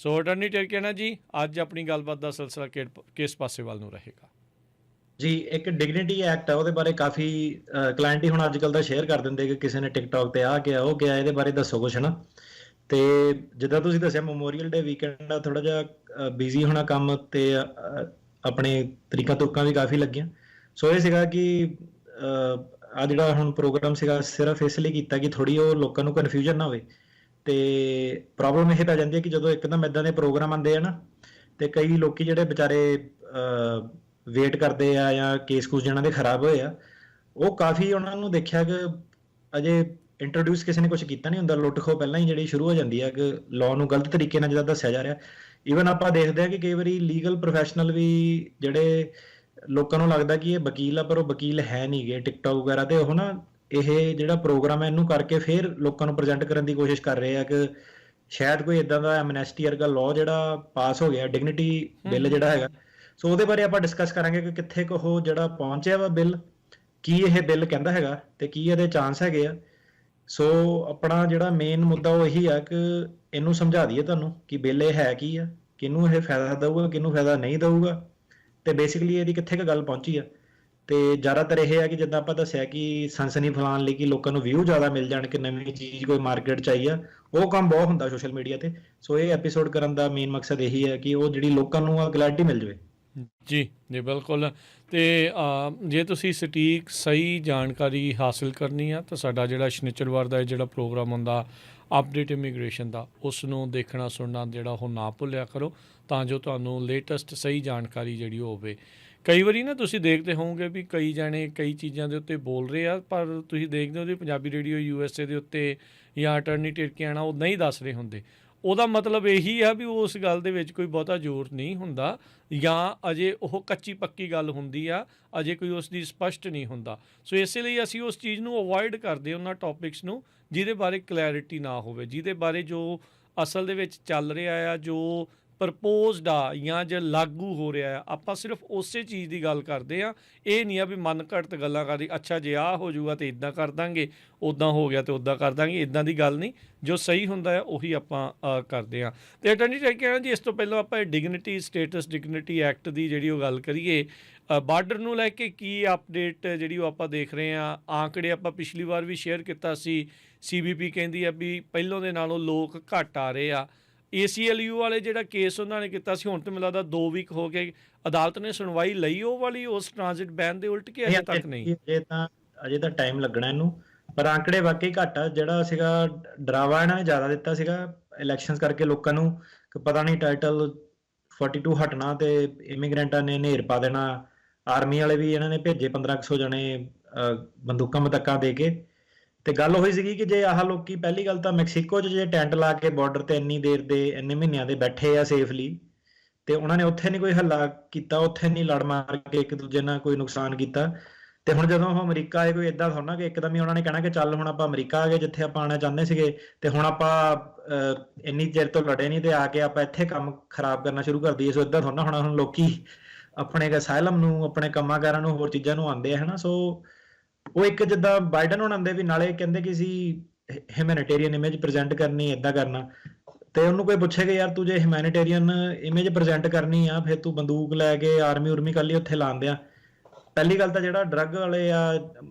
ਸੋ attorney ਟਿਰਕੇਨਾ ਜੀ, ਅੱਜ ਆਪਣੀ ਗੱਲਬਾਤ ਦਾ ਸਿਲਸਿਲਾ ਕਿਸ ਪਾਸੇ ਵੱਲ ਨੂੰ ਰਹੇਗਾ? ਜੀ, ਇੱਕ ਡਿਗਨਿਟੀ ਐਕਟ ਆ, ਉਹਦੇ ਬਾਰੇ ਕਾਫੀ ਕਲਾਇੰਟ ਹੀ ਹੁਣ ਅੱਜ ਕੱਲ੍ਹ ਦਾ ਸ਼ੇਅਰ ਕਰ ਦਿੰਦੇ ਕਿ ਕਿਸੇ ਨੇ ਟਿਕਟੌਕ ਤੇ ਆ ਗਿਆ ਉਹ ਗਿਆ, ਇਹਦੇ ਬਾਰੇ ਦੱਸੋ ਕੁਛ ਨਾ। ਤੇ ਜਿੱਦਾਂ ਤੁਸੀਂ ਦੱਸਿਆ ਮੈਮੋਰੀਅਲ ਡੇ ਵੀਕਐਂਡ ਆ, ਥੋੜਾ ਜਿਹਾ ਬਿਜ਼ੀ ਹੋਣਾ ਕੰਮ ਤੇ ਆਪਣੇ ਤਰੀਕਾਂ ਤੁਰਕਾਂ ਵੀ ਕਾਫੀ ਲੱਗੀਆਂ। ਸੋ ਇਹ ਸੀਗਾ ਕਿ ਆ ਜਿਹੜਾ ਹੁਣ ਪ੍ਰੋਗਰਾਮ ਸੀਗਾ ਸਿਰਫ ਇਸ ਲਈ ਕੀਤਾ ਕਿ ਥੋੜੀ ਉਹ ਲੋਕਾਂ ਨੂੰ ਕਨਫਿਊਜ਼ਨ ਨਾ ਹੋਵੇ। ਤੇ ਪ੍ਰੋਬਲਮ ਇਹ ਪੈ ਜਾਂਦੀ ਹੈ ਕਿ ਜਦੋਂ ਇੱਕਦਮ ਇਦਾਂ ਦੇ ਪ੍ਰੋਗਰਾਮ ਆਉਂਦੇ ਆ ਨਾ, ਤੇ ਕਈ ਲੋਕੀ ਜਿਹੜੇ ਵਿਚਾਰੇ ਵੇਟ ਕਰਦੇ ਆ ਜਾਂ ਕੇਸ ਕੂਸ ਜਿਹਨਾਂ ਦੇ ਖਰਾਬ ਹੋਏ ਆ, ਉਹ ਕਾਫੀ ਉਹਨਾਂ ਨੂੰ ਦੇਖਿਆ ਕਿ ਅਜੇ ਇੰਟਰੋਡਿਊਸ ਕਿਸੇ ਨੇ ਕੁਝ ਕੀਤਾ ਨਹੀਂ ਹੁੰਦਾ, ਲੁੱਟ ਖੋ ਪਹਿਲਾਂ ਹੀ ਜਿਹੜੀ ਸ਼ੁਰੂ ਹੋ ਜਾਂਦੀ ਹੈ ਕਿ ਲਾਅ ਨੂੰ ਗਲਤ ਤਰੀਕੇ ਨਾਲ ਜਿੱਦਾਂ ਦੱਸਿਆ ਜਾ ਰਿਹਾ। ਈਵਨ ਆਪਾਂ ਦੇਖਦੇ ਹਾਂ ਕਿ ਕਈ ਵਾਰੀ ਲੀਗਲ ਪ੍ਰੋਫੈਸ਼ਨਲ ਵੀ ਜਿਹੜੇ ਲੋਕਾਂ ਨੂੰ ਲੱਗਦਾ ਕਿ ਇਹ ਵਕੀਲ ਆ, ਪਰ ਉਹ ਵਕੀਲ ਹੈ ਨਹੀਂ ਗੇ ਟਿਕਟੌਕ ਵਗੈਰਾ ਤੇ। ਉਹ ਨਾ ਇਹ ਜਿਹੜਾ ਪ੍ਰੋਗਰਾਮ ਹੈ ਇਹਨੂੰ ਕਰਕੇ ਫਿਰ ਲੋਕਾਂ ਨੂੰ ਪ੍ਰੈਜ਼ੈਂਟ ਕਰਨ ਦੀ ਕੋਸ਼ਿਸ਼ ਕਰ ਰਹੇ ਆ ਕਿ ਸ਼ਾਇਦ ਕੋਈ ਇਦਾਂ ਦਾ ਐਮਨੈਸਟੀ ਵਰਗਾ ਲਾਅ ਜਿਹੜਾ ਪਾਸ ਹੋ ਗਿਆ, ਡਿਗਨਿਟੀ ਬਿੱਲ ਜਿਹੜਾ ਹੈਗਾ। ਸੋ ਉਹਦੇ ਬਾਰੇ ਆਪਾਂ ਡਿਸਕਸ ਕਰਾਂਗੇ ਕਿ ਕਿੱਥੇ ਕੁ ਉਹ ਜਿਹੜਾ ਪਹੁੰਚਿਆ ਵਾ ਬਿੱਲ, ਕੀ ਇਹ ਬਿੱਲ ਕਹਿੰਦਾ ਹੈਗਾ ਤੇ ਕੀ ਇਹਦੇ ਚਾਂਸ ਹੈਗੇ ਆ। ਸੋ ਆਪਣਾ ਜਿਹੜਾ ਮੇਨ ਮੁੱਦਾ ਉਹ ਇਹੀ ਆ ਕਿ ਇਹਨੂੰ ਸਮਝਾ ਦਈਏ ਤੁਹਾਨੂੰ ਕਿ ਬਿੱਲ ਇਹ ਹੈ ਕੀ ਆ, ਕਿਹਨੂੰ ਇਹ ਫਾਇਦਾ ਦਊਗਾ, ਕਿਹਨੂੰ ਫਾਇਦਾ ਨਹੀਂ ਦਊਗਾ, ਤੇ ਬੇਸਿਕਲੀ ਇਹਦੀ ਕਿੱਥੇ ਕੁ ਗੱਲ ਪਹੁੰਚੀ ਆ। ਤੇ ਜ਼ਿਆਦਾਤਰ ਇਹ ਹੈ ਕਿ ਜਿੱਦਾਂ ਆਪਾਂ ਦੱਸਿਆ ਕਿ ਸਨਸਨੀ ਫੈਲਾਉਣ ਲਈ ਕਿ ਲੋਕਾਂ ਨੂੰ ਵਿਊ ਜ਼ਿਆਦਾ ਮਿਲ ਜਾਣ ਕਿ ਨਵੀਂ ਚੀਜ਼ ਕੋਈ ਮਾਰਕੀਟ 'ਚ ਆਈ ਆ, ਉਹ ਕੰਮ ਬਹੁਤ ਹੁੰਦਾ ਸੋਸ਼ਲ ਮੀਡੀਆ ਤੇ। ਸੋ ਇਹ ਐਪੀਸੋਡ ਕਰਨ ਦਾ ਮੇਨ ਮਕਸਦ ਇਹੀ ਹੈ ਕਿ ਉਹ ਜਿਹੜੀ ਲੋਕਾਂ ਨੂੰ ਆ ਕਲੈਰਿਟੀ ਮਿਲ ਜਾਵੇ। ਜੀ ਜੀ ਬਿਲਕੁਲ। ਅਤੇ ਜੇ ਤੁਸੀਂ ਸਟੀਕ ਸਹੀ ਜਾਣਕਾਰੀ ਹਾਸਿਲ ਕਰਨੀ ਆ ਤਾਂ ਸਾਡਾ ਜਿਹੜਾ ਸ਼ਨੀਚਰਵਾਰ ਦਾ ਜਿਹੜਾ ਪ੍ਰੋਗਰਾਮ ਹੁੰਦਾ ਅਪਡੇਟ ਇਮੀਗ੍ਰੇਸ਼ਨ ਦਾ, ਉਸ ਨੂੰ ਦੇਖਣਾ ਸੁਣਨਾ ਜਿਹੜਾ ਉਹ ਨਾ ਭੁੱਲਿਆ ਕਰੋ, ਤਾਂ ਜੋ ਤੁਹਾਨੂੰ ਲੇਟੈਸਟ ਸਹੀ ਜਾਣਕਾਰੀ ਜਿਹੜੀ ਹੋਵੇ। ਕਈ ਵਾਰੀ ਨਾ ਤੁਸੀਂ ਦੇਖਦੇ ਹੋਵੋਗੇ ਵੀ ਕਈ ਜਾਣੇ ਕਈ ਚੀਜ਼ਾਂ ਦੇ ਉੱਤੇ ਬੋਲ ਰਹੇ ਆ, ਪਰ ਤੁਸੀਂ ਦੇਖਦੇ ਹੋ ਵੀ ਪੰਜਾਬੀ ਰੇਡੀਓ USA ਦੇ ਉੱਤੇ ਜਾਂ ਅਟਾਰਨੀ ਟਿਰਕੇਨਾ ਉਹ ਨਹੀਂ ਦੱਸ ਰਹੇ ਹੁੰਦੇ। ਉਹਦਾ ਮਤਲਬ ਇਹੀ ਆ ਵੀ ਉਸ ਗੱਲ ਦੇ ਵਿੱਚ ਕੋਈ ਬਹੁਤਾ ਜ਼ੋਰ ਨਹੀਂ ਹੁੰਦਾ, ਜਾਂ ਅਜੇ ਉਹ ਕੱਚੀ ਪੱਕੀ ਗੱਲ ਹੁੰਦੀ ਆ, ਅਜੇ ਕੋਈ ਉਸ ਦੀ ਸਪਸ਼ਟ ਨਹੀਂ ਹੁੰਦਾ। ਸੋ ਇਸੇ ਲਈ ਅਸੀਂ ਉਸ ਚੀਜ਼ ਨੂੰ ਅਵੋਇਡ ਕਰਦੇ ਉਹਨਾਂ ਟੌਪਿਕਸ ਨੂੰ ਜਿਹਦੇ ਬਾਰੇ ਕਲੈਰਿਟੀ ਨਾ ਹੋਵੇ, ਜਿਹਦੇ ਬਾਰੇ ਜੋ ਅਸਲ ਦੇ ਵਿੱਚ ਚੱਲ ਰਿਹਾ ਆ, ਜੋ ਪ੍ਰਪੋਜ਼ਡ ਆ ਜਾਂ ਜੇ ਲਾਗੂ ਹੋ ਰਿਹਾ ਆ, ਆਪਾਂ ਸਿਰਫ ਉਸੇ ਚੀਜ਼ ਦੀ ਗੱਲ ਕਰਦੇ ਹਾਂ। ਇਹ ਨਹੀਂ ਆ ਵੀ ਮਨ ਘੜਤ ਗੱਲਾਂ ਕਰਦੀ, ਅੱਛਾ ਜੇ ਆਹ ਹੋ ਜਾਊਗਾ ਤਾਂ ਇੱਦਾਂ ਕਰ ਦਾਂਗੇ, ਉੱਦਾਂ ਹੋ ਗਿਆ ਤਾਂ ਉੱਦਾਂ ਕਰ ਦਾਂਗੇ, ਇੱਦਾਂ ਦੀ ਗੱਲ ਨਹੀਂ। ਜੋ ਸਹੀ ਹੁੰਦਾ ਆ ਉਹੀ ਆਪਾਂ ਕਰਦੇ ਹਾਂ। ਅਤੇ ਅਟਾਰਨੀ ਟਿਰਕੇਨਾ ਜੀ, ਇਸ ਤੋਂ ਪਹਿਲਾਂ ਆਪਾਂ ਡਿਗਨਿਟੀ ਸਟੇਟਸ ਡਿਗਨਿਟੀ ਐਕਟ ਦੀ ਜਿਹੜੀ ਉਹ ਗੱਲ ਕਰੀਏ, ਬਾਰਡਰ ਨੂੰ ਲੈ ਕੇ ਕੀ ਅਪਡੇਟ ਜਿਹੜੀ ਉਹ ਆਪਾਂ ਦੇਖ ਰਹੇ ਹਾਂ। ਆਂਕੜੇ ਆਪਾਂ ਪਿਛਲੀ ਵਾਰ ਵੀ ਸ਼ੇਅਰ ਕੀਤਾ ਸੀ, CBP ਕਹਿੰਦੀ ਆ ਵੀ ਪਹਿਲੋਂ ਦੇ ਨਾਲੋਂ ਲੋਕ ਘੱਟ ਆ ਰਹੇ ਆ। ACLU ਵਾਲੇ ਜਿਹੜਾ ਕੇਸ ਉਹਨਾਂ ਨੇ ਕੀਤਾ ਸੀ, ਹੁਣ ਤਾਂ ਮੈਨੂੰ ਲੱਗਦਾ 2 ਵੀਕ ਹੋ ਗਏ, ਅਦਾਲਤ ਨੇ ਸੁਣਵਾਈ ਲਈ ਉਹ ਵਾਲੀ ਉਸ ਟ੍ਰਾਂਜ਼ਿਟ ਬੈਨ ਦੇ ਉਲਟ ਕੇ ਅਜੇ ਤੱਕ ਨਹੀਂ। ਅਜੇ ਤਾਂ ਟਾਈਮ ਲੱਗਣਾ ਇਹਨੂੰ, ਪਰ ਆਂਕੜੇ ਵਾਕਈ ਘੱਟ ਆ। ਜਿਹੜਾ ਸੀਗਾ ਡਰਾਵਾ ਇਹਨਾਂ ਨੇ ਜ਼ਿਆਦਾ ਦਿੱਤਾ ਸੀਗਾ ਇਲੈਕਸ਼ਨਸ ਕਰਕੇ ਲੋਕਾਂ ਨੂੰ ਕਿ ਪਤਾ ਨਹੀਂ ਟਾਈਟਲ 42 ਹਟਣਾ ਤੇ ਇਮੀਗ੍ਰੈਂਟਾਂ ਨੇ ਨੇਰ ਪਾ ਦੇਣਾ। ਆਰਮੀ ਵਾਲੇ ਵੀ ਇਹਨਾਂ ਨੇ ਭੇਜੇ 1500 ਜਣੇ ਬੰਦੂਕਾਂ ਮਤੱਕਾਂ ਦੇ ਕੇ। ਤੇ ਗੱਲ ਉਹੀ ਸੀਗੀ ਕਿ ਜੇ ਆਹ ਲੋਕੀ ਪਹਿਲੀ ਗੱਲ ਤਾਂ ਮੈਕਸੀਕੋ 'ਚ ਜੇ ਟੈਂਟ ਲਾ ਕੇ ਬਾਰਡਰ ਤੇ ਇੰਨੀ ਦੇਰ ਦੇ ਇੰਨੇ ਮਹੀਨਿਆਂ ਦੇ ਬੈਠੇ ਆ ਸੇਫਲੀ, ਤੇ ਉਹਨਾਂ ਨੇ ਉੱਥੇ ਨਹੀਂ ਕੋਈ ਹੱਲਾ ਕੀਤਾ, ਉੱਥੇ ਨਹੀਂ ਲੜ ਮਾਰ ਕੇ ਇੱਕ ਦੂਜੇ ਨਾਲ ਕੋਈ ਨੁਕਸਾਨ ਕੀਤਾ। ਤੇ ਹੁਣ ਜਦੋਂ ਉਹ ਅਮਰੀਕਾ ਆਏ, ਕੋਈ ਏਦਾਂ ਥੋੜਾ ਕਿ ਇੱਕਦਮ ਹੀ ਉਹਨਾਂ ਨੇ ਕਹਿਣਾ ਕਿ ਚੱਲ ਹੁਣ ਆਪਾਂ ਅਮਰੀਕਾ ਆ ਗਏ ਜਿੱਥੇ ਆਪਾਂ ਆਉਣਾ ਚਾਹੁੰਦੇ ਸੀਗੇ, ਤੇ ਹੁਣ ਆਪਾਂ ਇੰਨੀ ਚਿਰ ਤੋਂ ਲੜੇ ਨਹੀਂ ਤੇ ਆ ਕੇ ਆਪਾਂ ਇੱਥੇ ਕੰਮ ਖਰਾਬ ਕਰਨਾ ਸ਼ੁਰੂ ਕਰ ਦਈਏ। ਸੋ ਏਦਾਂ ਥੋੜਾ ਹੋਣਾ, ਹੁਣ ਲੋਕੀ ਆਪਣੇ ਅਸਾਈਲਮ ਨੂੰ, ਆਪਣੇ ਕੰਮਾਂ ਕਾਰਾਂ ਨੂੰ, ਹੋਰ ਚੀਜ਼ਾਂ ਨੂੰ ਆਉਂਦੇ ਆ, ਹੈ ਨਾ। ਸੋ ਉਹ ਇੱਕ ਜਿੱਦਾਂ ਬਾਈਡਨ ਹੁਣ ਆਉਂਦੇ ਵੀ ਨਾਲੇ ਕਹਿੰਦੇ ਕਿ ਅਸੀਂ ਹਿਊਮੈਨਿਟੇਰੀਅਨ ਇਮੇਜ ਪ੍ਰੈਜ਼ੈਂਟ ਕਰਨੀ, ਏਦਾਂ ਕਰਨਾ। ਤੇ ਉਹਨੂੰ ਕੋਈ ਪੁੱਛੇਗਾ ਯਾਰ ਤੂੰ ਜੇ ਹਿਊਮੈਨਿਟੇਰੀਅਨ ਇਮੇਜ ਪ੍ਰੈਜ਼ੈਂਟ ਕਰਨੀ ਆ, ਫਿਰ ਤੂੰ ਬੰਦੂਕ ਲੈ ਕੇ ਆਰਮੀ ਉਰਮੀ ਕੱਲੀ ਉੱਥੇ ਲਾਉਂਦੇ ਆ। ਪਹਿਲੀ ਗੱਲ ਤਾਂ ਜਿਹੜਾ ਡਰੱਗ ਵਾਲੇ ਆ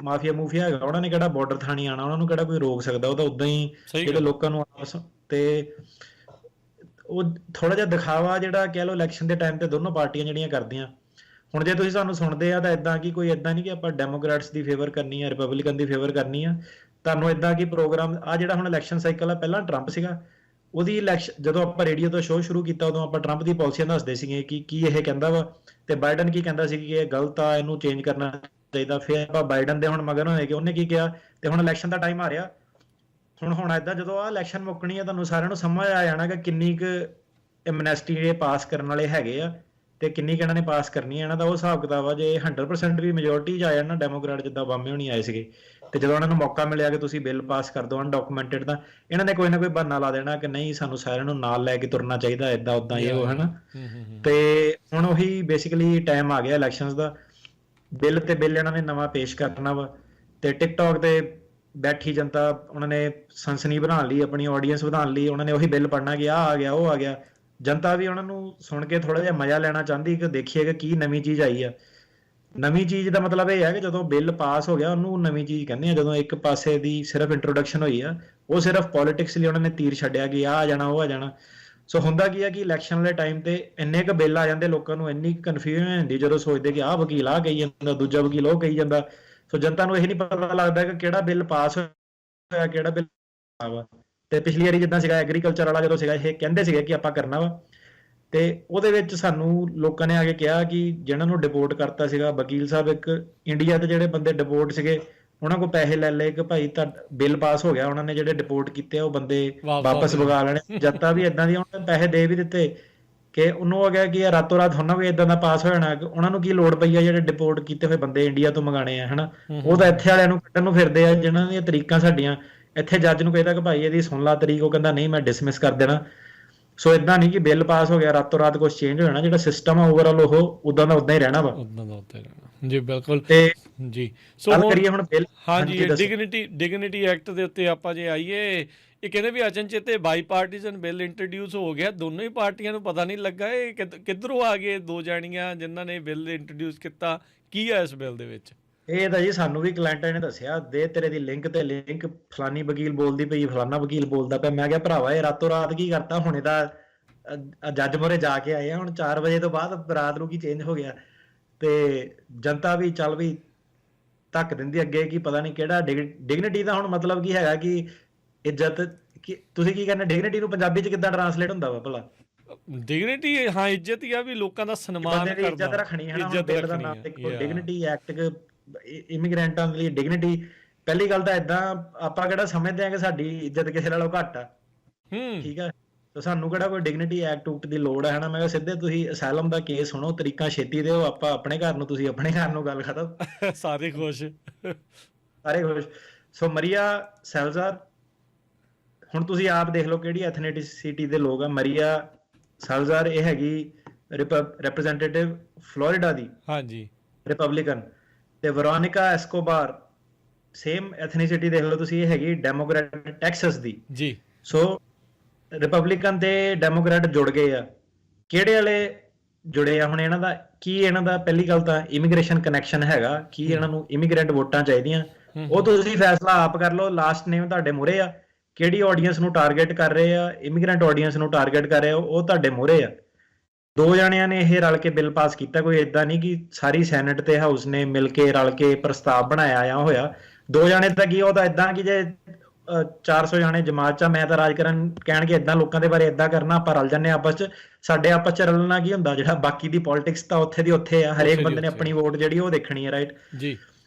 ਮਾਫੀਆ ਮੂਫੀਆ ਹੈਗਾ, ਉਹਨਾਂ ਨੇ ਕਿਹੜਾ ਬਾਰਡਰ ਥਾਣੀ ਆਉਣਾ, ਉਹਨਾਂ ਨੂੰ ਕਿਹੜਾ ਕੋਈ ਰੋਕ ਸਕਦਾ। ਉਹ ਤਾਂ ਉਦਾਂ ਹੀ ਜਿਹੜੇ ਲੋਕਾਂ ਨੂੰ ਤੇ ਉਹ ਥੋੜਾ ਜਿਹਾ ਦਿਖਾਵਾ ਜਿਹੜਾ ਕਹਿ ਲਓ ਇਲੈਕਸ਼ਨ ਦੇ ਟਾਈਮ ਤੇ ਦੋਨੋਂ ਪਾਰਟੀਆਂ ਜਿਹੜੀਆਂ ਕਰਦੀਆਂ। ਹੁਣ ਜੇ ਤੁਸੀਂ ਸਾਨੂੰ ਸੁਣਦੇ ਆ ਤਾਂ ਇਦਾਂ ਕਿ ਕੋਈ ਇਦਾਂ ਨਹੀਂ ਕਿ ਆਪਾਂ ਡੈਮੋਕ੍ਰੈਟਸ ਦੀ ਫੇਵਰ ਕਰਨੀ ਆ, ਰਿਪਬਲਿਕਨ ਦੀ ਫੇਵਰ ਕਰਨੀ ਆ। ਤੁਹਾਨੂੰ ਇਦਾਂ ਕਿ ਪ੍ਰੋਗਰਾਮ ਆ ਜਿਹੜਾ ਹੁਣ ਇਲੈਕਸ਼ਨ ਸਾਈਕਲ ਆ, ਪਹਿਲਾਂ ਟਰੰਪ ਸੀਗਾ, ਉਹਦੀ ਇਲੈਕਸ਼ਨ ਜਦੋਂ ਆਪਾਂ ਰੇਡੀਓ ਤੋਂ ਸ਼ੋਅ ਸ਼ੁਰੂ ਕੀਤਾ ਉਦੋਂ ਆਪਾਂ ਟਰੰਪ ਦੀ ਪਾਲਿਸੀਆਂ ਦੱਸਦੇ ਸੀਗੇ ਕਿ ਕੀ ਇਹ ਕਹਿੰਦਾ ਵਾ, ਤੇ ਬਾਈਡਨ ਕੀ ਕਹਿੰਦਾ ਸੀ ਕਿ ਇਹ ਗਲਤ ਆ, ਇਹਨੂੰ ਚੇਂਜ ਕਰਨਾ ਚਾਹੀਦਾ। ਫਿਰ ਆਪਾਂ ਬਾਈਡਨ ਦੇ ਹੁਣ ਮਗਰ ਹੋਏ ਕਿ ਉਹਨੇ ਕੀ ਕਿਹਾ। ਤੇ ਹੁਣ ਇਲੈਕਸ਼ਨ ਦਾ ਟਾਈਮ ਆ ਰਿਹਾ, ਹੁਣ ਏਦਾਂ ਜਦੋਂ ਆ ਇਲੈਕਸ਼ਨ ਮੁੱਕਣੀ ਆ, ਤੁਹਾਨੂੰ ਸਾਰਿਆਂ ਨੂੰ ਸਮਝ ਆ ਜਾਣਾ ਕਿ ਕਿੰਨੀ ਕੁ ਐਮਨੈਸਟੀ ਇਹ ਪਾਸ ਕਰਨ ਵਾਲੇ ਹੈਗੇ ਆ ਤੇ ਕਿੰਨੀ ਕੁ ਇਹਨਾਂ ਨੇ ਪਾਸ ਕਰਨੀ ਹੈ। ਇਹਨਾਂ ਦਾ ਉਹ ਹਿਸਾਬ ਕਿਤਾਬ ਆ, ਜੇ 100% ਵੀ ਮੈਜੋਰਟੀ 'ਚ ਆ ਜਾਣ ਨਾ ਡੈਮੋਕ੍ਰੈਟ, ਜਿੱਦਾਂ ਓਬਾਮੇ ਹੋਣੀ ਆਏ ਸੀਗੇ, ਤੇ ਜਦੋਂ ਉਹਨਾਂ ਨੂੰ ਮੌਕਾ ਮਿਲਿਆ ਕਿ ਤੁਸੀਂ ਬਿੱਲ ਪਾਸ ਕਰ ਦਿਓ ਅਨਡਾਕੂਮੈਂਟਡ, ਤਾਂ ਇਹਨਾਂ ਨੇ ਕੋਈ ਨਾ ਕੋਈ ਬਹਾਨਾ ਲਾ ਦੇਣਾ ਕਿ ਨਹੀਂ ਸਾਨੂੰ ਸਾਰਿਆਂ ਨੂੰ ਨਾਲ ਲੈ ਕੇ ਤੁਰਨਾ ਚਾਹੀਦਾ, ਏਦਾਂ ਉਦਾਂ ਇਹ ਉਹ, ਹੈ ਨਾ। ਤੇ ਹੁਣ ਉਹੀ ਬੇਸਿਕਲੀ ਟਾਈਮ ਆ ਗਿਆ ਇਲੈਕਸ਼ਨਸ ਦਾ। ਬਿੱਲ ਤੇ ਬਿੱਲ ਇਹਨਾਂ ਨੇ ਨਵਾਂ ਪੇਸ਼ ਕਰਨਾ ਵਾ, ਤੇ ਟਿਕਟੌਕ ਤੇ ਬੈਠੀ ਜਨਤਾ ਉਹਨਾਂ ਨੇ ਸਨਸਨੀ ਬਣਾਉਣ ਲਈ, ਆਪਣੀ ਆਡੀਅੰਸ ਵਧਾਉਣ ਲਈ ਉਹਨਾਂ ਨੇ ਉਹੀ ਬਿੱਲ ਪੜ੍ਹਨਾ ਕਿ ਆਹ ਆ ਗਿਆ ਉਹ ਆ ਗਿਆ। ਜਨਤਾ ਵੀ ਉਹਨਾਂ ਨੂੰ ਸੁਣ ਕੇ ਥੋੜਾ ਜਿਹਾ ਮਜ਼ਾ ਲੈਣਾ ਚਾਹੁੰਦੀ ਕਿ ਦੇਖੀਏ ਕਿ ਕੀ ਨਵੀਂ ਚੀਜ਼ ਆਈ ਆ। ਨਵੀਂ ਚੀਜ਼ ਦਾ ਮਤਲਬ ਇਹ ਹੈ ਕਿ ਜਦੋਂ ਬਿੱਲ ਪਾਸ ਹੋ ਗਿਆ ਉਹਨੂੰ ਨਵੀਂ ਚੀਜ਼ ਕਹਿੰਦੇ ਆ। ਜਦੋਂ ਇੱਕ ਪਾਸੇ ਦੀ ਸਿਰਫ ਇੰਟਰੋਡਕਸ਼ਨ ਹੋਈ ਆ, ਉਹ ਸਿਰਫ ਪੋਲਿਟਿਕਸ ਲਈ ਉਹਨਾਂ ਨੇ ਤੀਰ ਛੱਡਿਆ ਕਿ ਆਹ ਆ ਜਾਣਾ ਉਹ ਆ ਜਾਣਾ। ਸੋ ਹੁੰਦਾ ਕੀ ਆ ਕਿ ਇਲੈਕਸ਼ਨ ਦੇ ਟਾਈਮ ਤੇ ਇੰਨੇ ਕੁ ਬਿੱਲ ਆ ਜਾਂਦੇ, ਲੋਕਾਂ ਨੂੰ ਇੰਨੀ ਕਨਫਿਊਜ਼ਨ ਹੋ ਜਾਂਦੀ ਜਦੋਂ ਸੋਚਦੇ ਕਿ ਆਹ ਵਕੀਲ ਆਹ ਕਹੀ ਜਾਂਦਾ, ਦੂਜਾ ਵਕੀਲ ਉਹ ਕਹੀ ਜਾਂਦਾ। ਸੋ ਜਨਤਾ ਨੂੰ ਇਹ ਨਹੀਂ ਪਤਾ ਲੱਗਦਾ ਕਿ ਕਿਹੜਾ ਬਿੱਲ ਪਾਸ ਹੋਇਆ ਕਿਹੜਾ ਬਿੱਲ ਵਾ। ਤੇ ਪਿਛਲੀ ਵਾਰੀ ਜਿੱਦਾਂ ਸੀਗਾ ਐਗਰੀਕਲਚਰ ਵਾਲਾ, ਜਦੋਂ ਸੀਗਾ ਇਹ ਕਹਿੰਦੇ ਸੀਗੇ ਕਿ ਆਪਾਂ ਕਰਨਾ ਵਾ, ਤੇ ਉਹਦੇ ਵਿੱਚ ਸਾਨੂੰ ਲੋਕਾਂ ਨੇ ਆ ਕੇ ਕਿਹਾ ਕਿ ਜਿਹਨਾਂ ਨੂੰ ਡਿਪੋਰਟ ਕਰਤਾ ਸੀਗਾ ਵਕੀਲ ਸਾਹਿਬ, ਇੱਕ ਇੰਡੀਆ ਦੇ ਜਿਹੜੇ ਬੰਦੇ ਡਿਪੋਰਟ ਸੀਗੇ ਉਹਨਾਂ ਕੋਲ ਪੈਸੇ ਲੈ ਲਏ ਕਿ ਭਾਈ ਤਾਂ ਬਿੱਲ ਪਾਸ ਹੋ ਗਿਆ, ਉਹਨਾਂ ਨੇ ਜਿਹੜੇ ਡਿਪੋਰਟ ਕੀਤੇ ਆ ਉਹ ਬੰਦੇ ਵਾਪਸ ਵਗਾ ਲੈਣੇ। ਜਨਤਾ ਵੀ ਇਦਾਂ ਦੀ, ਉਹਨਾਂ ਨੇ ਪੈਸੇ ਦੇ ਵੀ ਦਿੱਤੇ ਕਿ ਉਹਨੂੰ ਹੋ ਗਿਆ ਕਿ ਯਾਰ ਰਾਤੋਂ ਰਾਤ ਹੁਣ ਵੀ ਇਦਾਂ ਦਾ ਪਾਸ ਹੋ ਜਾਣਾ। ਉਹਨਾਂ ਨੂੰ ਕੀ ਲੋੜ ਪਈ ਆ ਜਿਹੜੇ ਡਿਪੋਰਟ ਕੀਤੇ ਹੋਏ ਬੰਦੇ ਇੰਡੀਆ ਤੋਂ ਮੰਗਾਣੇ ਆ, ਹਨਾ। ਉਹ ਤਾਂ ਇੱਥੇ ਵਾਲਿਆਂ ਨੂੰ ਕੱਢਣ ਨੂੰ ਫਿਰਦੇ ਆ, ਜਿਨ੍ਹਾਂ ਦੀਆਂ ਤਰੀਕਾਂ ਸਾਡੀਆਂ। ਇੱਥੇ ਜੱਜ ਨੂੰ ਕਹਿੰਦਾ ਕਿ ਭਾਈ ਇਹਦੀ ਸੁਣ ਲਾ ਤਰੀਕ, ਉਹ ਕਹਿੰਦਾ ਨਹੀਂ ਮੈਂ ਡਿਸਮਿਸ ਕਰ ਦੇਣਾ। ਸੋ ਇਦਾਂ ਨਹੀਂ ਕਿ ਬਿੱਲ ਪਾਸ ਹੋ ਗਿਆ ਰਾਤੋਂ ਰਾਤ ਕੁਝ ਚੇਂਜ ਹੋ ਜਾਣਾ। ਜਿਹੜਾ ਸਿਸਟਮ ਆ ਓਵਰਆਲ ਉਹ ਉਦਾਂ ਦਾ ਉਦਾਂ ਹੀ ਰਹਿਣਾ ਵਾ। ਉਦਾਂ ਦਾ ਉੱਤੇ ਰਹਿਣਾ ਜੀ, ਬਿਲਕੁਲ ਤੇ ਜੀ। ਸੋ ਗੱਲ ਕਰੀਏ ਹੁਣ ਬਿੱਲ, ਹਾਂਜੀ, ਡਿਗਨਿਟੀ ਐਕਟ ਦੇ ਉੱਤੇ ਆਪਾਂ ਜੇ ਆਈਏ, ਇਹ ਕਹਿੰਦੇ ਵੀ ਅਚਨਚੇਤੇ ਬਾਈ ਪਾਰਟੀਜ਼ਨ ਬਿੱਲ ਇੰਟਰੋਡਿਊਸ ਹੋ ਗਿਆ। ਦੋਨੋਂ ਹੀ ਪਾਰਟੀਆਂ ਨੂੰ ਪਤਾ ਨਹੀਂ ਲੱਗਾ ਇਹ ਕਿੱਧਰੋਂ ਆ ਗਏ ਦੋ ਜਾਣੀਆਂ ਜਿਨ੍ਹਾਂ ਨੇ ਬਿੱਲ ਇੰਟਰੋਡਿਊਸ ਕੀਤਾ। ਕੀ ਆ ਇਸ ਬਿੱਲ ਦੇ ਵਿੱਚ? ਇਹ ਤਾਂ ਜੀ ਸਾਨੂੰ ਵੀ ਕਲਾਇੰਟਾਂ ਨੇ ਦੱਸਿਆ, ਦੇ ਤੇਰੇ ਦੀ ਲਿੰਕ ਤੇ ਲਿੰਕ, ਫਲਾਨੀ ਵਕੀਲ ਬੋਲਦੀ ਪਈ, ਫਲਾਨਾ ਵਕੀਲ ਬੋਲਦਾ ਪਿਆ। ਮੈਂ ਕਿਹਾ ਭਰਾਵਾ ਇਹ ਰਾਤੋਂ ਰਾਤ ਕੀ ਕਰਤਾ, ਹੁਣੇ ਤਾਂ ਜੱਜ ਮੋਰੇ ਜਾ ਕੇ ਆਏ ਆ, ਹੁਣ 4 ਵਜੇ ਤੋਂ ਬਾਅਦ ਰਾਤ ਨੂੰ ਕੀ ਚੇਂਜ ਹੋ ਗਿਆ। ਤੇ ਜਨਤਾ ਵੀ ਚੱਲ ਵੀ ਧੱਕ ਦਿੰਦੀ ਅੱਗੇ ਕਿ ਪਤਾ ਨਹੀਂ ਕਿਹੜਾ ਡਿਗਨਿਟੀ ਦਾ ਹੁਣ ਮਤਲਬ ਕੀ ਹੈਗਾ ਕਿ ਇੱਜ਼ਤ। ਤੁਸੀਂ ਕੀ ਕਹਿੰਦੇ ਡਿਗਨਿਟੀ ਨੂੰ ਪੰਜਾਬੀ ਚ ਕਿੱਦਾਂ ਟਰਾਂਸਲੇਟ ਹੁੰਦਾ ਵਾ ਭਲਾ? ਡਿਗਨਿਟੀ ਹਾਂ ਇੱਜ਼ਤ ਹੀ ਆ, ਵੀ ਲੋਕਾਂ ਦਾ ਸਨਮਾਨ ਕਰਦਾ, ਇੱਜ਼ਤ ਰੱਖਣੀ ਹੈ ਨਾ। ਬਿੱਲ ਦਾ ਨਾਮ ਦੇਖੋ ਡਿਗਨਿਟੀ ਐਕਟ, ਇਮੀਗ੍ਰੈਂਟਾਂ ਲਈ ਡਿਗਨਿਟੀ। ਪਹਿਲੀ ਗੱਲ ਤਾਂ ਏਦਾਂ, ਆਪਾਂ ਕਿਹੜਾ ਸਮਝਦੇ ਆ ਕਿ ਸਾਡੀ ਇੱਜ਼ਤ ਕਿਸੇ ਨਾਲੋਂ ਘੱਟ ਆ, ਠੀਕ ਆ। ਤਾਂ ਸਾਨੂੰ ਕਿਹੜਾ ਕੋਈ ਡਿਗਨਿਟੀ ਐਕਟ ਉਕਟ ਦੀ ਲੋੜ ਹੈ, ਹਨਾ। ਮੈਂ ਕਿਹਾ ਸਿੱਧੇ ਤੁਸੀਂ ਅਸਾਈਲਮ ਦਾ ਕੇਸ ਸੁਣੋ, ਤਰੀਕਾਂ ਛੇਤੀ ਦਿਓ, ਆਪਾਂ ਆਪਣੇ ਘਰ ਨੂੰ, ਤੁਸੀਂ ਆਪਣੇ ਘਰ ਨੂੰ, ਗੱਲ ਖਤਮ। ਸਾਰੇ ਖੁਸ਼, ਸਾਰੇ ਖੁਸ਼। ਸੋ ਮਰੀਆ ਸੈਲਜ਼ਾਰ, ਹੁਣ ਤੁਸੀਂ ਆਪ ਦੇਖ ਲਓ ਕਿਹੜੀ ਐਥਨੀਸਿਟੀ ਦੇ ਲੋਕ ਆ। ਮਰੀਆ ਸੈਲਜ਼ਾਰ ਇਹ ਹੈਗੀ ਰਿਪਰੈਜ਼ੈਂਟੇਟਿਵ ਫਲੋਰੀਡਾ ਦੀ, ਹਾਂਜੀ, ਰਿਪਬਲਿਕਨ। ਤੇ ਵਰੋਨਿਕਾ ਐਸਕੋਬਾਰ ਸੇਮ ਐਥਨੀਸਿਟੀ ਦੇਖ ਲਓ ਤੁਸੀਂ, ਇਹ ਹੈਗੀ ਡੈਮੋਕ੍ਰੈਟ ਟੈਕਸਸ ਦੀ ਜੀ। ਸੋ ਰਿਪਬਲਿਕਨ ਤੇ ਡੈਮੋਕ੍ਰੈਟ ਜੁੜ ਗਏ ਆ। ਕਿਹੜੇ ਵਾਲੇ ਜੁੜੇ ਆ ਹੁਣ? ਇਹਨਾਂ ਦਾ ਕੀ, ਇਹਨਾਂ ਦਾ ਪਹਿਲੀ ਗੱਲ ਤਾਂ ਇਮੀਗ੍ਰੇਸ਼ਨ ਕਨੈਕਸ਼ਨ ਹੈਗਾ ਕਿ ਇਹਨਾਂ ਨੂੰ ਇਮੀਗ੍ਰੈਂਟ ਵੋਟਾਂ ਚਾਹੀਦੀਆਂ, ਉਹ ਤੁਸੀਂ ਫੈਸਲਾ ਆਪ ਕਰ ਲਓ। ਲਾਸਟ ਨੇਮ ਤੁਹਾਡੇ ਮੂਹਰੇ ਆ। ਕਿਹੜੀ ਆਡੀਅנס ਨੂੰ ਟਾਰਗੇਟ ਕਰ ਰਹੇ ਆ, ਇਮੀਗ੍ਰੈਂਟ ਆਡੀਅנס ਨੂੰ ਟਾਰਗੇਟ ਕਰ ਰਹੇ ਆ, ਉਹ ਤੁਹਾਡੇ ਮੂਹਰੇ ਆ। ਦੋ ਜਣਿਆਂ ਨੇ ਇਹ ਰਲ ਕੇ ਬਿੱਲ ਪਾਸ ਕੀਤਾ, ਕੋਈ ਏਦਾਂ ਨਹੀਂ ਕਿ ਸਾਰੀ ਸੈਨੇਟ ਤੇ ਹਾਊਸ ਨੇ ਮਿਲ ਕੇ ਰਲ ਕੇ ਪ੍ਰਸਤਾਵ ਬਣਾਇਆ ਆ ਹੋਇਆ। ਦੋ ਜਣੇ ਤਾਂ ਕੀ, ਉਹ ਤਾਂ ਏਦਾਂ ਕਿ ਜੇ 400 ਜਾਣੇ ਜਮਾਤ ਚ ਮੈਂ ਤਾਂ ਰਾਜ ਕਰਨ ਕਹਿਣਗੇ ਏਦਾਂ ਲੋਕਾਂ ਦੇ ਬਾਰੇ ਏਦਾਂ ਕਰਨਾ, ਆਪਾਂ ਰਲ ਜੰਨੇ ਆਪਸ ਚ। ਸਾਡੇ ਆਪਸ ਚ ਰਲਣਾ ਕੀ ਹੁੰਦਾ? ਜਿਹੜਾ ਬਾਕੀ ਦੀ ਪੋਲਿਟਿਕਸ ਤਾਂ ਉੱਥੇ ਦੀ ਉੱਥੇ ਆ, ਹਰੇਕ ਬੰਦੇ ਨੇ ਆਪਣੀ ਵੋਟ ਜਿਹੜੀ ਉਹ ਦੇਖਣੀ ਹੈ, ਰਾਈਟ ਜੀ।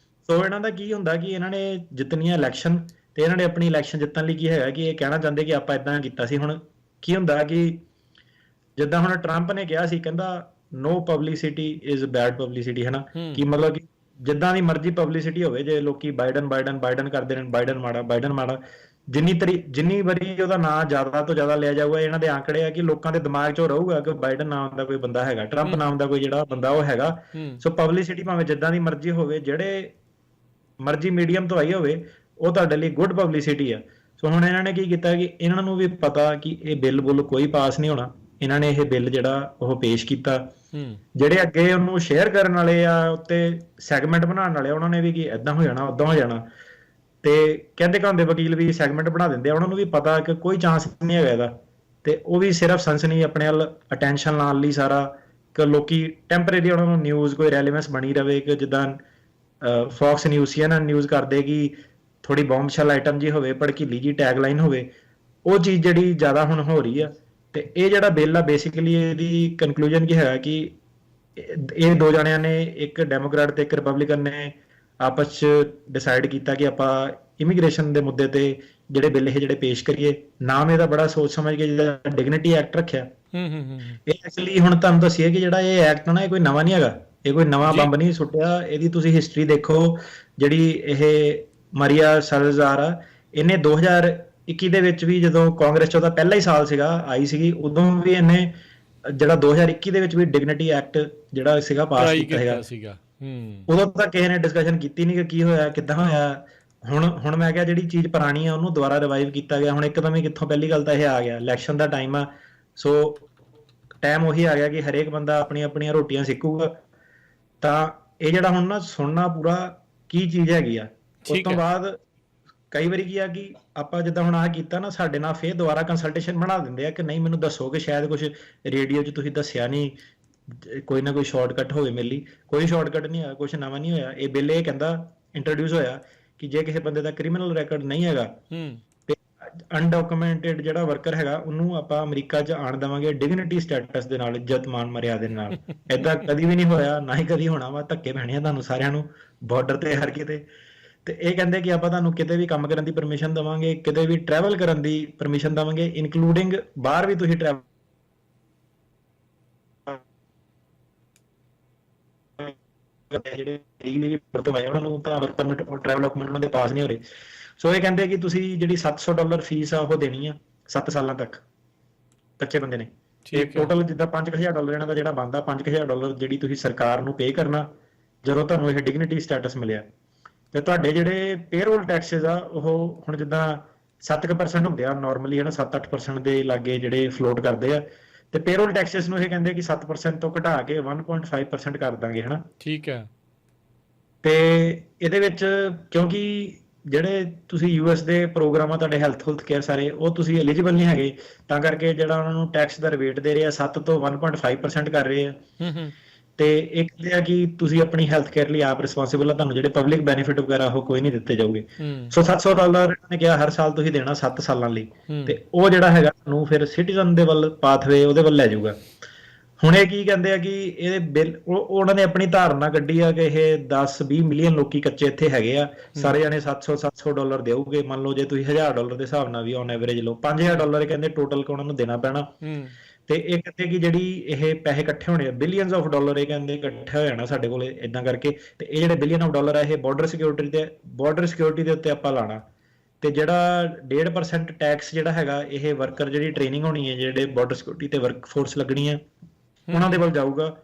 ਸੋ ਇਹਨਾਂ ਦਾ ਕੀ ਹੁੰਦਾ ਕਿ ਇਹਨਾਂ ਨੇ ਜਿੱਤਣੀਆਂ ਇਲੈਕਸ਼ਨ, ਤੇ ਇਹਨਾਂ ਨੇ ਆਪਣੀ ਇਲੈਕਸ਼ਨ ਜਿੱਤਣ ਲਈ ਕੀ ਹੈਗਾ ਕਿ ਇਹ ਕਹਿਣਾ ਚਾਹੁੰਦੇ ਕਿ ਆਪਾਂ ਏਦਾਂ ਕੀਤਾ ਸੀ। ਹੁਣ ਕੀ ਹੁੰਦਾ ਕਿ ਜਿੱਦਾਂ ਹੁਣ ਟਰੰਪ ਨੇ ਕਿਹਾ ਸੀ, ਕਹਿੰਦਾ ਨੋ ਪਬਲਿਸਿਟੀ ਇਜ਼ ਬੈਡ ਪਬਲਿਸਿਟੀ, ਹਨਾ। ਕਿ ਮਤਲਬ ਕਿ ਜਿੱਦਾਂ ਦੀ ਮਰਜ਼ੀ ਪਬਲਿਸਿਟੀ ਹੋਵੇ, ਜੇ ਲੋਕੀ ਬਾਈਡਨ ਕਰਦੇ ਨੇ, ਬਾਈਡਨ ਮਾੜਾ, ਜਿੰਨੀ ਵਾਰੀ ਉਹਦਾ ਨਾਂ ਜ਼ਿਆਦਾ ਤੋਂ ਜ਼ਿਆਦਾ ਲਿਆ ਜਾਊਗਾ, ਇਹਨਾਂ ਦੇ ਆંકੜੇ ਆ ਕਿ ਲੋਕਾਂ ਦੇ ਦਿਮਾਗ 'ਚ ਉਹ ਰਹੂਗਾ ਕਿ ਬਾਈਡਨ ਨਾਮ ਦਾ ਕੋਈ ਬੰਦਾ ਹੈਗਾ, ਟਰੰਪ ਨਾਮ ਦਾ ਕੋਈ ਜਿਹੜਾ ਬੰਦਾ ਉਹ ਹੈਗਾ। ਸੋ ਪਬਲਿਸਿਟੀ ਭਾਵੇਂ ਜਿੱਦਾਂ ਦੀ ਮਰਜ਼ੀ ਹੋਵੇ, ਜਿਹੜੇ ਮਰਜ਼ੀ ਮੀਡੀਅਮ ਤੋਂ ਆਈ ਹੋਵੇ, ਉਹ ਤੁਹਾਡੇ ਲਈ ਗੁੱਡ ਪਬਲਿਸਿਟੀ ਆ। ਸੋ ਹੁਣ ਇਹਨਾਂ ਨੇ ਕੀ ਕੀਤਾ ਕਿ ਇਹਨਾਂ ਨੂੰ ਵੀ ਪਤਾ ਕਿ ਇਹ ਬਿੱਲ ਬੁੱਲ ਕੋਈ ਪਾਸ ਨਹੀਂ ਹੋਣਾ। ਇਹਨਾਂ ਨੇ ਇਹ ਬਿੱਲ ਜਿਹੜਾ ਉਹ ਪੇਸ਼ ਕੀਤਾ। ਜਿਹੜੇ ਅੱਗੇ ਉਹਨੂੰ ਸ਼ੇਅਰ ਕਰਨ ਵਾਲੇ ਆ, ਉੱਤੇ ਸੈਗਮੈਂਟ ਬਣਾਉਣ ਵਾਲੇ, ਉਹਨਾਂ ਨੇ ਵੀ ਕਿ ਏਦਾਂ ਹੋ ਜਾਣਾ, ਓਦਾਂ ਹੋ ਜਾਣਾ। ਤੇ ਕਹਿੰਦੇ ਕਹਾਉਂਦੇ ਵਕੀਲ ਵੀ ਸੈਗਮੈਂਟ ਬਣਾ ਦਿੰਦੇ ਆ, ਉਹਨਾਂ ਨੂੰ ਵੀ ਪਤਾ ਕਿ ਕੋਈ ਚਾਂਸ ਨਹੀਂ ਹੈਗਾ ਇਹਦਾ। ਤੇ ਉਹ ਵੀ ਸਿਰਫ ਸਨਸਨੀ ਆਪਣੇ ਵੱਲ ਅਟੈਂਸ਼ਨ ਲਾਉਣ ਲਈ ਸਾਰਾ, ਕਿ ਲੋਕੀ ਟੈਂਪਰੇਰੀ ਉਹਨਾਂ ਨੂੰ ਨਿਊਜ਼ ਕੋਈ ਰੈਲੇਵੈਂਸ ਬਣੀ ਰਵੇ, ਕਿ ਜਿੱਦਾਂ ਫੌਕਸ ਨਿਊਜ਼, CNN ਨਿਊਜ਼ ਕਰਦੇ ਕਿ ਥੋੜੀ ਬੌਮਸ਼ੈਲ ਆਈਟਮ ਜੀ ਹੋਵੇ, ਭੜਕੀਲੀ ਜੀ ਟੈਗਲਾਈਨ ਹੋਵੇ, ਉਹ ਚੀਜ਼ ਜਿਹੜੀ ਜ਼ਿਆਦਾ ਹੁਣ ਹੋ ਰਹੀ ਆ। ਤੇ ਇਹ ਜਿਹੜਾ ਬਿੱਲ ਆ, ਬੇਸਿਕਲੀ ਇਹਦੀ ਕਨਕਲੂਜਨ ਕੀ ਹੈਗਾ ਕਿ ਇਹ ਦੋ ਜਣਿਆਂ ਨੇ, ਇੱਕ ਡੈਮੋਕ੍ਰੈਟ ਤੇ ਇੱਕ ਰਿਪਬਲਿਕਨ ਨੇ, ਆਪਸ 'ਚ ਡਿਸਾਈਡ ਕੀਤਾ ਕਿ ਆਪਾਂ ਇਮੀਗ੍ਰੇਸ਼ਨ ਦੇ ਮੁੱਦੇ ਤੇ ਜਿਹੜੇ ਬਿੱਲ ਇਹ ਜਿਹੜੇ ਪੇਸ਼ ਕਰੀਏ। ਨਾਮ ਇਹਦਾ ਬੜਾ ਸੋਚ ਸਮਝ ਕੇ ਜਿਹੜਾ ਡਿਗਨਿਟੀ ਐਕਟ ਰੱਖਿਆ। ਇਹ ਐਕਚੁਅਲੀ ਹੁਣ ਤੁਹਾਨੂੰ ਦੱਸੀਏ ਕਿ ਜਿਹੜਾ ਇਹ ਐਕਟ ਨਾ, ਇਹ ਕੋਈ ਨਵਾਂ ਨਹੀਂ ਹੈਗਾ, ਇਹ ਕੋਈ ਨਵਾਂ ਬੰਬ ਨਹੀਂ ਸੁੱਟਿਆ। ਇਹਦੀ ਤੁਸੀਂ ਹਿਸਟਰੀ ਦੇਖੋ, ਜਿਹੜੀ ਇਹ ਮਰੀਆ ਸੈਲਜ਼ਾਰ ਆ, ਇਹਨੇ 2021 ਦੇ ਵਿੱਚ ਵੀ, ਜਦੋਂ ਕਾਂਗਰਸ 'ਚ ਉਹਦਾ ਪਹਿਲਾ ਹੀ ਸਾਲ ਸੀਗਾ ਆਈ ਸੀਗੀ, ਉਦੋਂ ਵੀ ਇਹਨੇ ਜਿਹੜਾ 2021 ਦੇ ਵਿੱਚ ਵੀ ਡਿਗਨਿਟੀ ਐਕਟ ਜਿਹੜਾ ਸੀਗਾ ਪਾਸ ਕੀਤਾ ਸੀਗਾ। ਉਦੋਂ ਤਾਂ ਕਿਸੇ ਨੇ ਡਿਸਕਸ਼ਨ ਕੀਤੀ ਨਹੀਂ ਕਿ ਕੀ ਹੋਇਆ, ਕਿੱਦਾਂ ਹੋਇਆ। ਹੁਣ ਮੈਂ ਕਿਹਾ ਜਿਹੜੀ ਚੀਜ਼ ਪੁਰਾਣੀ ਆ ਉਹਨੂੰ ਦੁਬਾਰਾ ਰਿਵਾਈਵ ਕੀਤਾ ਗਿਆ। ਹੁਣ ਇੱਕਦਮ ਹੀ ਕਿੱਥੋਂ? ਪਹਿਲੀ ਗੱਲ ਤਾਂ ਇਹ ਆ ਗਿਆ, ਇਲੈਕਸ਼ਨ ਦਾ ਟਾਈਮ ਆ। ਸੋ ਟਾਈਮ ਉਹੀ ਆ ਗਿਆ ਕਿ ਹਰੇਕ ਬੰਦਾ ਆਪਣੀਆਂ ਆਪਣੀਆਂ ਰੋਟੀਆਂ ਸਿੱਖੂਗਾ। ਤਾਂ ਇਹ ਜਿਹੜਾ ਹੁਣ ਨਾ ਸੁਣਨਾ ਪੂਰਾ ਕੀ ਚੀਜ਼ ਹੈਗੀ ਆ, ਉਸ ਠੀਕ ਤੋਂ ਹੈ। ਬਾਅਦ ਕਈ ਵਾਰੀ ਕੀ ਆ ਕਿ ਆਪਾਂ ਜਿੱਦਾਂ ਹੁਣ ਆਹ ਕੀਤਾ ਨਾ, ਸਾਡੇ ਨਾਲ ਫੇਰ ਦੁਬਾਰਾ ਕੰਸਲਟੇਸ਼ਨ ਬਣਾ ਦਿੰਦੇ ਆ ਕਿ ਨਹੀਂ ਮੈਨੂੰ ਦੱਸੋ ਕਿ ਸ਼ਾਇਦ ਕੁਝ ਰੇਡੀਓ 'ਚ ਤੁਸੀਂ ਦੱਸਿਆ ਨਹੀਂ, ਕੋਈ ਨਾ ਕੋਈ ਸ਼ਾਰਟਕਟ ਹੋਵੇ ਮੇਰੇ ਲਈ। ਕੋਈ ਸ਼ਾਰਟਕਟ ਨਹੀਂ ਹੋਇਆ, ਕੁਝ ਨਵਾਂ ਨਹੀਂ ਹੋਇਆ। ਇਹ ਬਿੱਲ ਇਹ ਕਹਿੰਦਾ ਇੰਟਰੋਡਿਊਸ ਹੋਇਆ ਕਿ ਜੇ ਕਿਸੇ ਬੰਦੇ ਦਾ ਕ੍ਰਿਮੀਨਲ ਰੈਕੋਰਡ ਨਹੀਂ ਹੈਗਾ ਹੂੰ ਤੇ ਅਨਡਾਕੂਮੈਂਟਡ ਜਿਹੜਾ ਵਰਕਰ ਹੈਗਾ ਉਹਨੂੰ ਆਪਾਂ ਅਮਰੀਕਾ 'ਚ ਆਣ ਦੇਵਾਂਗੇ ਡਿਗਨਿਟੀ ਸਟੇਟਸ ਦੇ ਨਾਲ, ਇੱਜ਼ਤ ਮਾਨ ਮਰਿਆਦਾ ਦੇ ਨਾਲ। ਏਦਾਂ ਕਦੀ ਵੀ ਨਹੀਂ ਹੋਇਆ, ਨਾ ਹੀ ਕਦੀ ਹੋਣਾ ਵਾ। ਧੱਕੇ ਪੈਣੇ ਆ ਤੁਹਾਨੂੰ ਸਾਰਿਆਂ ਨੂੰ ਬਾਰਡਰ ਤੇ ਹਰ ਕਿਤੇ। ਤੇ ਇਹ ਕਹਿੰਦੇ ਕਿ ਆਪਾਂ ਤੁਹਾਨੂੰ ਕਿਤੇ ਵੀ ਕੰਮ ਕਰਨ ਦੀ ਪਰਮਿਸ਼ਨ ਦੇਵਾਂਗੇ, ਕਿਤੇ ਵੀ ਟਰੈਵਲ ਕਰਨ ਦੀ ਪਰਮਿਸ਼ਨ ਦੇਵਾਂਗੇ, ਇਨਕਲੂਡਿੰਗ ਬਾਹਰ ਵੀ ਤੁਸੀਂ ਟਰੈਵਲ ਜਿਹੜੇ ਲੀਗਲੀ ਵਰਤੋਂ ਆਏ ਉਹਨਾਂ ਨੂੰ ਤਾਂ ਵਰਕ ਪਰਮਿਟ ਟਰੈਵਲ ਡਾਕੂਮੈਂਟ ਉਹਨਾਂ ਦੇ ਪਾਸ ਨਹੀਂ ਹੋ ਰਹੇ। ਸੋ ਇਹ ਕਹਿੰਦੇ ਕਿ ਤੁਸੀਂ ਜਿਹੜੀ $700 ਫੀਸ ਆ ਉਹ ਦੇਣੀ ਆ 7 ਸਾਲਾਂ ਤੱਕ ਕੱਚੇ ਬੰਦੇ ਨੇ। ਤੇ ਠੀਕ ਹੈ। ਟੋਟਲ ਜਿੱਦਾਂ $5000 ਇਹਨਾਂ ਦਾ ਜਿਹੜਾ ਬਣਦਾ, $5000 ਜਿਹੜੀ ਤੁਸੀਂ ਸਰਕਾਰ ਨੂੰ ਪੇ ਕਰਨਾ ਜਦੋਂ ਤੁਹਾਨੂੰ ਇਹ ਡਿਗਨਿਟੀ ਸਟੇਟਸ ਮਿਲਿਆ। ਤੇ ਤੁਹਾਡੇ ਜਿਹੜੇ ਪੇਰੋਲ ਟੈਕਸਿਸ ਆ ਉਹ ਹੁਣ ਜਿੱਦਾਂ 7% ਹੁੰਦੇ ਆ ਨਾਰਮਲੀ, ਹੈ ਨਾ, 7-8% ਦੇ ਲਾਗੇ ਜਿਹੜੇ ਫਲੋਟ ਕਰਦੇ ਆ। ਤੇ ਪੇਰੋਲ ਟੈਕਸਿਸ ਨੂੰ ਇਹ ਕਹਿੰਦੇ ਕਿ 7% ਤੋਂ ਘਟਾ ਕੇ 1.5% ਕਰ ਦਾਂਗੇ, ਹੈ ਨਾ। ਠੀਕ ਹੈ। ਤੇ ਇਹਦੇ ਵਿੱਚ ਕਿਉਂਕਿ ਜਿਹੜੇ ਤੁਸੀਂ ਯੂਐਸ ਦੇ ਪ੍ਰੋਗਰਾਮ ਆ ਤੁਹਾਡੇ ਹੈਲਥ ਕੇਅਰ ਸਾਰੇ, ਉਹ ਤੁਸੀਂ ਐਲੀਜੀਬਲ ਨਹੀਂ ਹੈਗੇ, ਤਾਂ ਕਰਕੇ ਜਿਹੜਾ ਉਹਨਾਂ ਨੂੰ ਟੈਕਸ ਦਾ ਰਿਬੇਟ ਦੇ ਰਹੇ ਆ 7 ਤੋਂ 1.5% ਕਰ ਰਹੇ ਆ। ਹੂੰ ਤੇ ਇਹ ਕਹਿੰਦੇ ਆ ਕਿ ਤੁਸੀਂ ਆਪਣੀ ਹੈਲਥ ਕੇਅਰ ਲਈ ਆਪ ਰਿਸਪੌਂਸਿਬਲ ਆ, ਤੁਹਾਨੂੰ ਜਿਹੜੇ ਪਬਲਿਕ ਬੈਨੀਫਿਟ ਵਗੈਰਾ ਉਹ ਕੋਈ ਨਹੀਂ ਦਿੱਤੇ ਜਾਊਗੇ। ਹੂੰ ਸੋ $700 ਇਹਨਾਂ ਨੇ ਕਿਹਾ ਹਰ ਸਾਲ ਤੁਸੀਂ ਦੇਣਾ 7 ਸਾਲਾਂ ਲਈ। ਹੂੰ ਤੇ ਉਹ ਜਿਹੜਾ ਹੈਗਾ ਤੁਹਾਨੂੰ ਫਿਰ ਸਿਟੀਜ਼ਨ ਦੇ ਵੱਲ ਪਾਥਵੇ ਉਹਦੇ ਵੱਲ ਲੈ ਜਾਊਗਾ। ਹੁਣ ਇਹ ਕੀ ਕਹਿੰਦੇ ਆ ਕਿ ਇਹਦੇ ਬਿੱਲ ਉਹਨਾਂ ਨੇ ਆਪਣੀ ਧਾਰਨਾ ਕੱਢੀ ਆ ਕਿ ਇਹ 10-20 ਮਿਲੀਅਨ ਲੋਕੀ ਕੱਚੇ ਇੱਥੇ ਹੈਗੇ ਆ, ਸਾਰੇ ਜਾਣੇ $700 ਦੇਊਗੇ। ਮੰਨ ਲਓ ਜੇ ਤੁਸੀਂ $1000 ਦੇ ਹਿਸਾਬ ਨਾਲ ਵੀ ਔਨ ਐਵਰੇਜ ਲਓ, $5000 ਕਹਿੰਦੇ ਟੋਟਲ ਉਹਨਾਂ ਨੂੰ ਦੇਣਾ ਪੈਣਾ। ਹੂੰ ਤੇ ਇਹ ਕਹਿੰਦੇ ਕਿ ਜਿਹੜੀ ਇਹ ਪੈਸੇ ਇਕੱਠੇ ਹੋਣੇ ਆ ਬਿਲੀਅਨਸ ਆਫ ਡਾਲਰ, ਇਹ ਕਹਿੰਦੇ ਇਕੱਠਾ ਹੋ ਜਾਣਾ ਸਾਡੇ ਕੋਲ ਇਦਾਂ ਕਰਕੇ। ਤੇ ਇਹ ਜਿਹੜੇ ਬਿਲੀਅਨ ਆਫ ਡਾਲਰ ਆ ਇਹ ਬਾਰਡਰ ਸਿਕਿਉਰਿਟੀ ਦੇ ਉੱਤੇ ਆਪਾਂ ਲਾਣਾ। ਤੇ ਜਿਹੜਾ 1.5% ਟੈਕਸ ਜਿਹੜਾ ਹੈਗਾ ਇਹ ਵਰਕਰ ਜਿਹੜੀ ਟ੍ਰੇਨਿੰਗ ਹੋਣੀ ਹੈ, ਜਿਹੜੇ ਬਾਰਡਰ ਸਿਕਿਉਰਿਟੀ ਤੇ ਵਰਕ ਫੋਰਸ ਲੱਗਣੀ ਆ ਉਹਨਾਂ ਦੇ ਵੱਲ ਜਾਊਗਾ।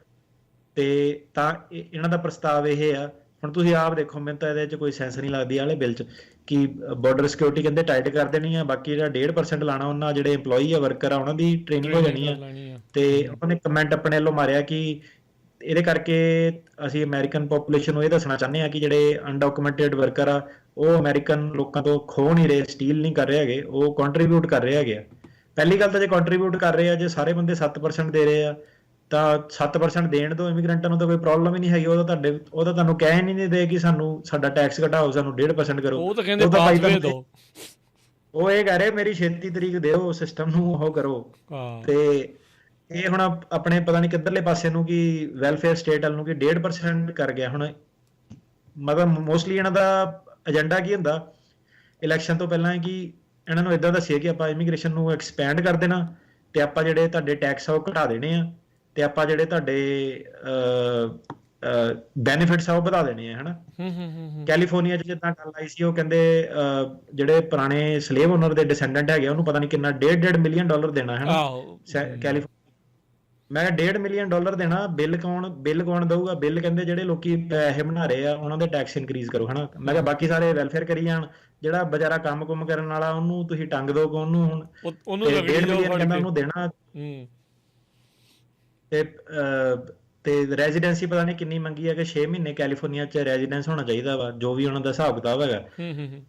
ਤੇ ਤਾਂ ਇਹਨਾਂ ਦਾ ਪ੍ਰਸਤਾਵ ਇਹ ਆ। ਹੁਣ ਤੁਸੀਂ ਆਪ ਦੇਖੋ, ਮੈਨੂੰ ਤਾਂ ਇਹਦੇ 'ਚ ਕੋਈ ਸੈਂਸ ਨਹੀਂ ਲੱਗਦੀ ਵਾਲੇ ਬਿੱਲ 'ਚ ਕਿ ਬਾਰਡਰ ਸਿਕਿਉਰਿਟੀ ਕਹਿੰਦੇ ਟਾਈਟ ਕਰ ਦੇਣੀ ਆ, ਬਾਕੀ ਜਿਹੜਾ 1.5% ਲਾਣਾ ਉਹਨਾਂ ਜਿਹੜੇ EMPLOYEE ਆ ਵਰਕਰ ਆ ਉਹਨਾਂ ਦੀ ਟ੍ਰੇਨਿੰਗ ਹੋ ਜਾਣੀ ਆ। ਤੇ ਉਹਨਾਂ ਨੇ ਕਮੈਂਟ ਆਪਣੇ ਵੱਲੋਂ ਮਾਰਿਆ ਕਿ ਇਹਦੇ ਕਰਕੇ ਅਸੀਂ ਅਮਰੀਕਨ ਪੋਪੂਲੇਸ਼ਨ ਨੂੰ ਇਹ ਦੱਸਣਾ ਚਾਹੁੰਦੇ ਆ ਕਿ ਜਿਹੜੇ ਅਨਡਾਕੂਮੈਂਟਡ ਵਰਕਰ ਆ ਉਹ ਅਮਰੀਕਨ ਲੋਕਾਂ ਤੋਂ ਖੋਹ ਨਹੀਂ ਰਹੇ, ਸਟੀਲ ਨਹੀਂ ਕਰ ਰਹੇ ਹੈਗੇ, ਉਹ ਕੰਟਰੀਬਿਊਟ ਕਰ ਰਹੇ ਹੈਗੇ ਆ। ਪਹਿਲੀ ਗੱਲ ਤਾਂ ਜੇ ਕੰਟਰੀਬਿਊਟ ਕਰ ਰਹੇ ਆ, ਜੇ ਸਾਰੇ ਬੰਦੇ 7% ਦੇ ਰਹੇ ਆ ਤਾਂ 7% ਦੇਣ ਦੋ ਇਮੀਗ੍ਰੈਂਟਾਂ ਨੂੰ, ਤਾਂ ਕੋਈ ਪ੍ਰੋਬਲਮ ਹੀ ਨਹੀਂ ਹੈਗੀ। ਉਹ ਤਾਂ ਤੁਹਾਨੂੰ ਕਹਿ ਨਹੀਂ ਦੇ ਕਿ ਸਾਨੂੰ ਸਾਡਾ ਟੈਕਸ ਘਟਾਓ, ਸਾਨੂੰ 1.5% ਕਰੋ। ਉਹ ਤਾਂ ਕਹਿੰਦੇ ਪਾਥਵੇ ਦਿਓ। ਉਹ ਇਹ ਕਹਿ ਰਹੇ ਮੇਰੀ 36 ਤਰੀਕ ਦਿਓ, ਸਿਸਟਮ ਨੂੰ ਉਹ ਕਰੋ। ਤੇ ਇਹ ਹੁਣ ਆਪਣੇ ਪਤਾ ਨਹੀਂ ਕਿੱਧਰਲੇ ਪਾਸੇ ਨੂੰ ਕਿ ਵੈਲਫੇਅਰ ਸਟੇਟ ਵੱਲ ਨੂੰ ਕਿ 1.5% ਕਰ ਗਿਆ। ਹੁਣ ਮਤਲਬ ਮੋਸਟਲੀ ਇਹਨਾਂ ਦਾ ਏਜੰਡਾ ਕੀ ਹੁੰਦਾ ਇਲੈਕਸ਼ਨ ਤੋਂ ਪਹਿਲਾਂ ਕਿ ਇਹਨਾਂ ਨੂੰ ਇਦਾਂ ਦੱਸਿਆ ਕਿ ਆਪਾਂ ਇਮੀਗ੍ਰੇਸ਼ਨ ਨੂੰ ਐਕਸਪੈਂਡ ਕਰ ਦੇਣਾ ਤੇ ਆਪਾਂ ਜਿਹੜੇ ਤੁਹਾਡੇ ਟੈਕਸ ਆ ਉਹ ਘਟਾ ਦੇਣੇ ਆ ਤੇ ਆਪਾਂ ਜਿਹੜੇ ਤੁਹਾਡੇ ਬੈਨੀਫਿਟਸ ਆ ਉਹ ਵਧਾ ਦੇਣੇ ਆ, ਹਨਾ। ਕੈਲੀਫੋਰਨੀਆ 'ਚ ਜਿੱਦਾਂ ਗੱਲ ਆਈ ਸੀ, ਉਹ ਕਹਿੰਦੇ ਜਿਹੜੇ ਪੁਰਾਣੇ ਸਲੇਵ ਓਨਰ ਦੇ ਡਿਸੈਂਡੈਂਟ ਹੈਗੇ ਉਹਨੂੰ ਪਤਾ ਨਹੀਂ ਕਿੰਨਾ $1.5 ਮਿਲੀਅਨ ਦੇਣਾ, ਹਨਾ। ਕੈਲੀਫੋਰਨੀਆ ਮੈਂ ਕਿਹਾ $1.5 ਮਿਲੀਅਨ ਦੇਣਾ। ਬਿੱਲ ਕੌਣ ਦਊਗਾ? ਬਿੱਲ ਕਹਿੰਦੇ ਜਿਹੜੇ ਲੋਕੀ ਪੈਸੇ ਬਣਾ ਰਹੇ ਆ ਉਹਨਾਂ ਦੇ ਟੈਕਸ ਇਨਕਰੀਜ਼ ਕਰੋ, ਹਨਾ। ਮੈਂ ਕਿਹਾ ਬਾਕੀ ਸਾਰੇ ਵੈਲਫੇਅਰ ਕਰੀ ਜਾਣ, ਜਿਹੜਾ ਬੇਚਾਰਾ ਕੰਮ ਕਰਨ ਵਾਲਾ ਉਹਨੂੰ ਤੁਸੀਂ ਟੰਗ ਦੋ ਉਹਨੂੰ। ਹੁਣ $1.5 ਮਿਲੀਅਨ ਕਹਿੰਦਾ ਉਹਨੂੰ ਦੇਣਾ। ਤੇ ਰੈਜ਼ੀਡੈਂਸੀ ਪਤਾ ਨਹੀਂ ਕਿੰਨੀ ਮੰਗੀ ਹੈ ਕਿ 6 ਮਹੀਨੇ ਕੈਲੀਫੋਰਨੀਆ 'ਚ ਰੈਜ਼ੀਡੈਂਸ ਹੋਣਾ ਚਾਹੀਦਾ ਵਾ, ਜੋ ਵੀ ਉਹਨਾਂ ਦਾ ਹਿਸਾਬ ਕਿਤਾਬ ਹੈਗਾ।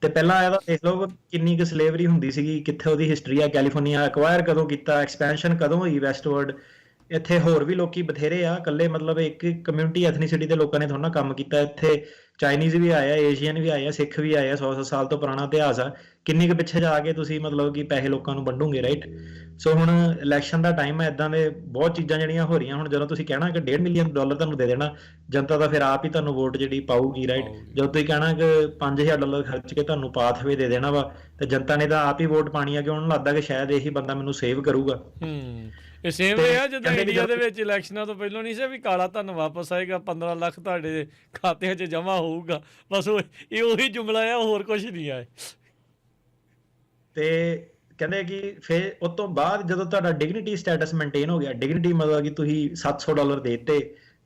ਤੇ ਪਹਿਲਾਂ ਇਹਦਾ ਦੇਖ ਲਓ ਕਿੰਨੀ ਕੁ ਸਲੇਵਰੀ ਹੁੰਦੀ ਸੀਗੀ, ਕਿੱਥੇ ਉਹਦੀ ਹਿਸਟਰੀ ਆ। ਕੈਲੀਫੋਰਨੀਆ ਐਕਵਾਇਰ ਕਦੋਂ ਕੀਤਾ, ਐਕਸਪੈਂਸ਼ਨ ਕਦੋਂ ਹੋਈ ਵੈਸਟਵਰਡ। ਇੱਥੇ ਹੋਰ ਵੀ ਲੋਕੀ ਬਥੇਰੇ ਆ, ਇਕੱਲੇ ਮਤਲਬ ਇੱਕ ਕਮਿਊਨਿਟੀ ਐਥਨੀਸਿਟੀ ਦੇ ਲੋਕਾਂ ਨੇ ਥੋੜਾ ਕੰਮ ਕੀਤਾ। ਇੱਥੇ ਚਾਈਨੀਜ਼ ਵੀ ਆਏ ਆ, ਏਸ਼ੀਅਨ ਵੀ ਆਏ ਆ, ਸਿੱਖ ਵੀ ਆਏ ਆ। 100 ਸਾਲ ਤੋਂ ਪੁਰਾਣਾ ਇਤਿਹਾਸ ਆ। ਕਿੰਨੀ ਕੁ ਪਿੱਛੇ ਜਾ ਕੇ ਤੁਸੀਂ ਮਤਲਬ ਕਿ ਪੈਸੇ ਲੋਕਾਂ ਨੂੰ ਵੰਡੋਗੇ, ਰਾਈਟ। ਸੋ ਹੁਣ ਇਲੈਕਸ਼ਨ ਦਾ ਟਾਈਮ ਹੈ, ਇਦਾਂ ਦੇ ਬਹੁਤ ਚੀਜ਼ਾਂ ਜਿਹੜੀਆਂ ਹੋ ਰਹੀਆਂ। ਹੁਣ ਜਦੋਂ ਤੁਸੀਂ ਕਹਿਣਾ ਕਿ $1.5 ਮਿਲੀਅਨ ਤੁਹਾਨੂੰ ਦੇ ਦੇਣਾ, ਜਨਤਾ ਤਾਂ ਫਿਰ ਆਪ ਹੀ ਤੁਹਾਨੂੰ ਵੋਟ ਜਿਹੜੀ ਪਾਊਗੀ, ਰਾਈਟ। ਜਦੋਂ ਤੁਸੀਂ ਕਹਿਣਾ ਕਿ $5000 ਖਰਚ ਕੇ ਤੁਹਾਨੂੰ ਪਾਥਵੇ ਦੇ ਦੇਣਾ ਵਾ, ਤੇ ਜਨਤਾ ਨੇ ਤਾਂ ਆਪ ਹੀ ਵੋਟ ਪਾਣੀ ਆ ਕਿ ਉਹਨੂੰ ਲੱਗਦਾ ਕਿ ਸ਼ਾਇਦ ਇਹੀ ਬੰਦਾ ਮੈਨੂੰ ਸੇਵ ਕਰੂਗਾ। ਇਹ ਸੇਮ ਵੇ ਆ ਜਦੋਂ ਇੰਡੀਆ ਦੇ ਵਿੱਚ ਇਲੈਕਸ਼ਨਾਂ ਤੋਂ ਪਹਿਲਾਂ ਨਹੀਂ ਸੀ ਵੀ ਕਾਲਾ ਧਨ ਵਾਪਸ ਆਏਗਾ, 15 ਲੱਖ ਤੁਹਾਡੇ ਖਾਤਿਆਂ 'ਚ ਜਮ੍ਹਾਂ ਹੋਊਗਾ। ਬਸ ਇਹ ਉਹੀ ਜੁਮਲਾ ਆ, ਹੋਰ ਕੁਝ ਨਹੀਂ ਆ। ਤੇ ਕਹਿੰਦੇ ਕਿ ਫਿਰ ਉਸ ਤੋਂ ਬਾਅਦ ਜਦੋਂ ਤੁਹਾਡਾ ਡਿਗਨਿਟੀ ਸਟੇਟਸ ਮੇਨਟੇਨ ਹੋ ਗਿਆ, ਡਿਗਨਿਟੀ ਮਤਲਬ ਕਿ ਤੁਸੀਂ $700 ਦੇ ਦਿੱਤੇ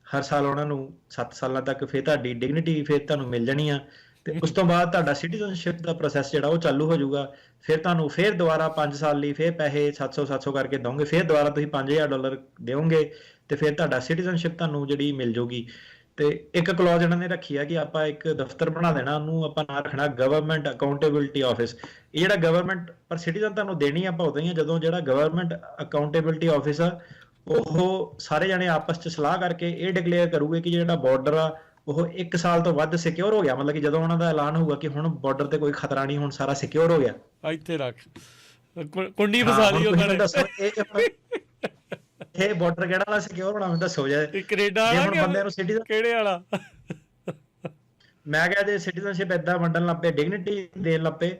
ਹਰ ਸਾਲ ਉਹਨਾਂ ਨੂੰ 7 ਸਾਲਾਂ ਤੱਕ, ਫਿਰ ਤੁਹਾਡੀ ਡਿਗਨਿਟੀ ਫਿਰ ਤੁਹਾਨੂੰ ਮਿਲ ਜਾਣੀ ਆ। ਤੇ ਉਸ ਤੋਂ ਬਾਅਦ ਤੁਹਾਡਾ ਸਿਟੀਜ਼ਨਸ਼ਿਪ ਦਾ ਪ੍ਰੋਸੈਸ ਜਿਹੜਾ ਉਹ ਚਾਲੂ ਹੋ ਜਾਊਗਾ। ਫਿਰ ਤੁਹਾਨੂੰ ਫਿਰ ਦੁਬਾਰਾ 5 ਸਾਲ ਲਈ ਫਿਰ ਪੈਸੇ 700 ਕਰਕੇ ਦੋਗੇ, ਫਿਰ ਦੁਬਾਰਾ ਤੁਸੀਂ $5000 ਦਿਓਗੇ ਤੇ ਫਿਰ ਤੁਹਾਡਾ ਸਿਟੀਜ਼ਨਸ਼ਿਪ ਤੁਹਾਨੂੰ ਜਿਹੜੀ ਮਿਲ ਜਾਊਗੀ। ਤੇ ਇੱਕ ਕਲੌਜ਼ ਇਹਨਾਂ ਨੇ ਰੱਖੀ ਆ ਕਿ ਆਪਾਂ ਇੱਕ ਦਫ਼ਤਰ ਬਣਾ ਦੇਣਾ, ਉਹਨੂੰ ਆਪਾਂ ਨਾਂ ਰੱਖਣਾ ਗਵਰਨਮੈਂਟ ਅਕਾਊਂਟੇਬਿਲਟੀ ਆਫਿਸ। ਇਹ ਜਿਹੜਾ ਗਵਰਨਮੈਂਟ ਪਰ ਸਿਟੀਜ਼ਨ ਤੁਹਾਨੂੰ ਦੇਣੀ ਆਪਾਂ ਉਦੋਂ ਹੀ ਆ ਜਦੋਂ ਜਿਹੜਾ ਗਵਰਨਮੈਂਟ ਅਕਾਊਂਟੇਬਿਲਟੀ ਆਫਿਸ ਆ ਉਹ ਸਾਰੇ ਜਣੇ ਆਪਸ ਚ ਸਲਾਹ ਕਰਕੇ ਇਹ ਡਿਕਲੇਅਰ ਕਰੂਗੇ ਕਿ ਜਿਹੜਾ ਬਾਰਡਰ ਆ ਉਹ 1 ਸਾਲ ਤੋਂ ਵੱਧ ਸਿਕਿਉਰ ਹੋ ਗਿਆ। ਮਤਲਬ ਕਿ ਜਦੋਂ ਉਹਨਾਂ ਦਾ ਐਲਾਨ ਹੋਊਗਾ ਕਿ ਹੁਣ ਬਾਰਡਰ ਤੇ ਕੋਈ ਖਤਰਾ ਨਹੀਂ, ਹੁਣ ਸਾਰਾ ਸਿਕਿਉਰ ਹੋ ਗਿਆ। ਇੱਥੇ ਰੱਖ ਕੁੰਡੀ ਫਸਾ ਲਈ ਉਹਨਾਂ ਨੇ। ਦੱਸੋ ਇਹ ਬਾਰਡਰ ਕਿਹੜਾ ਵਾਲਾ ਸਿਕਿਉਰ ਹੋਣਾ, ਮੈਨੂੰ ਦੱਸੋ ਜੇ ਕੈਨੇਡਾ ਹੁਣ ਵਾਲਾ ਬੰਦੇ ਨੂੰ ਸਿਟੀਜ਼ਨ ਕਿਹੜੇ ਵਾਲਾ? ਮੈਂ ਕਿਹਾ ਜੇ ਸਿਟੀਜ਼ਨਸ਼ਿਪ ਏਦਾਂ ਵੰਡਣ ਲੱਗ ਪਏ, ਡਿਗਨਿਟੀ ਦੇਣ ਲੱਗ ਪਏ,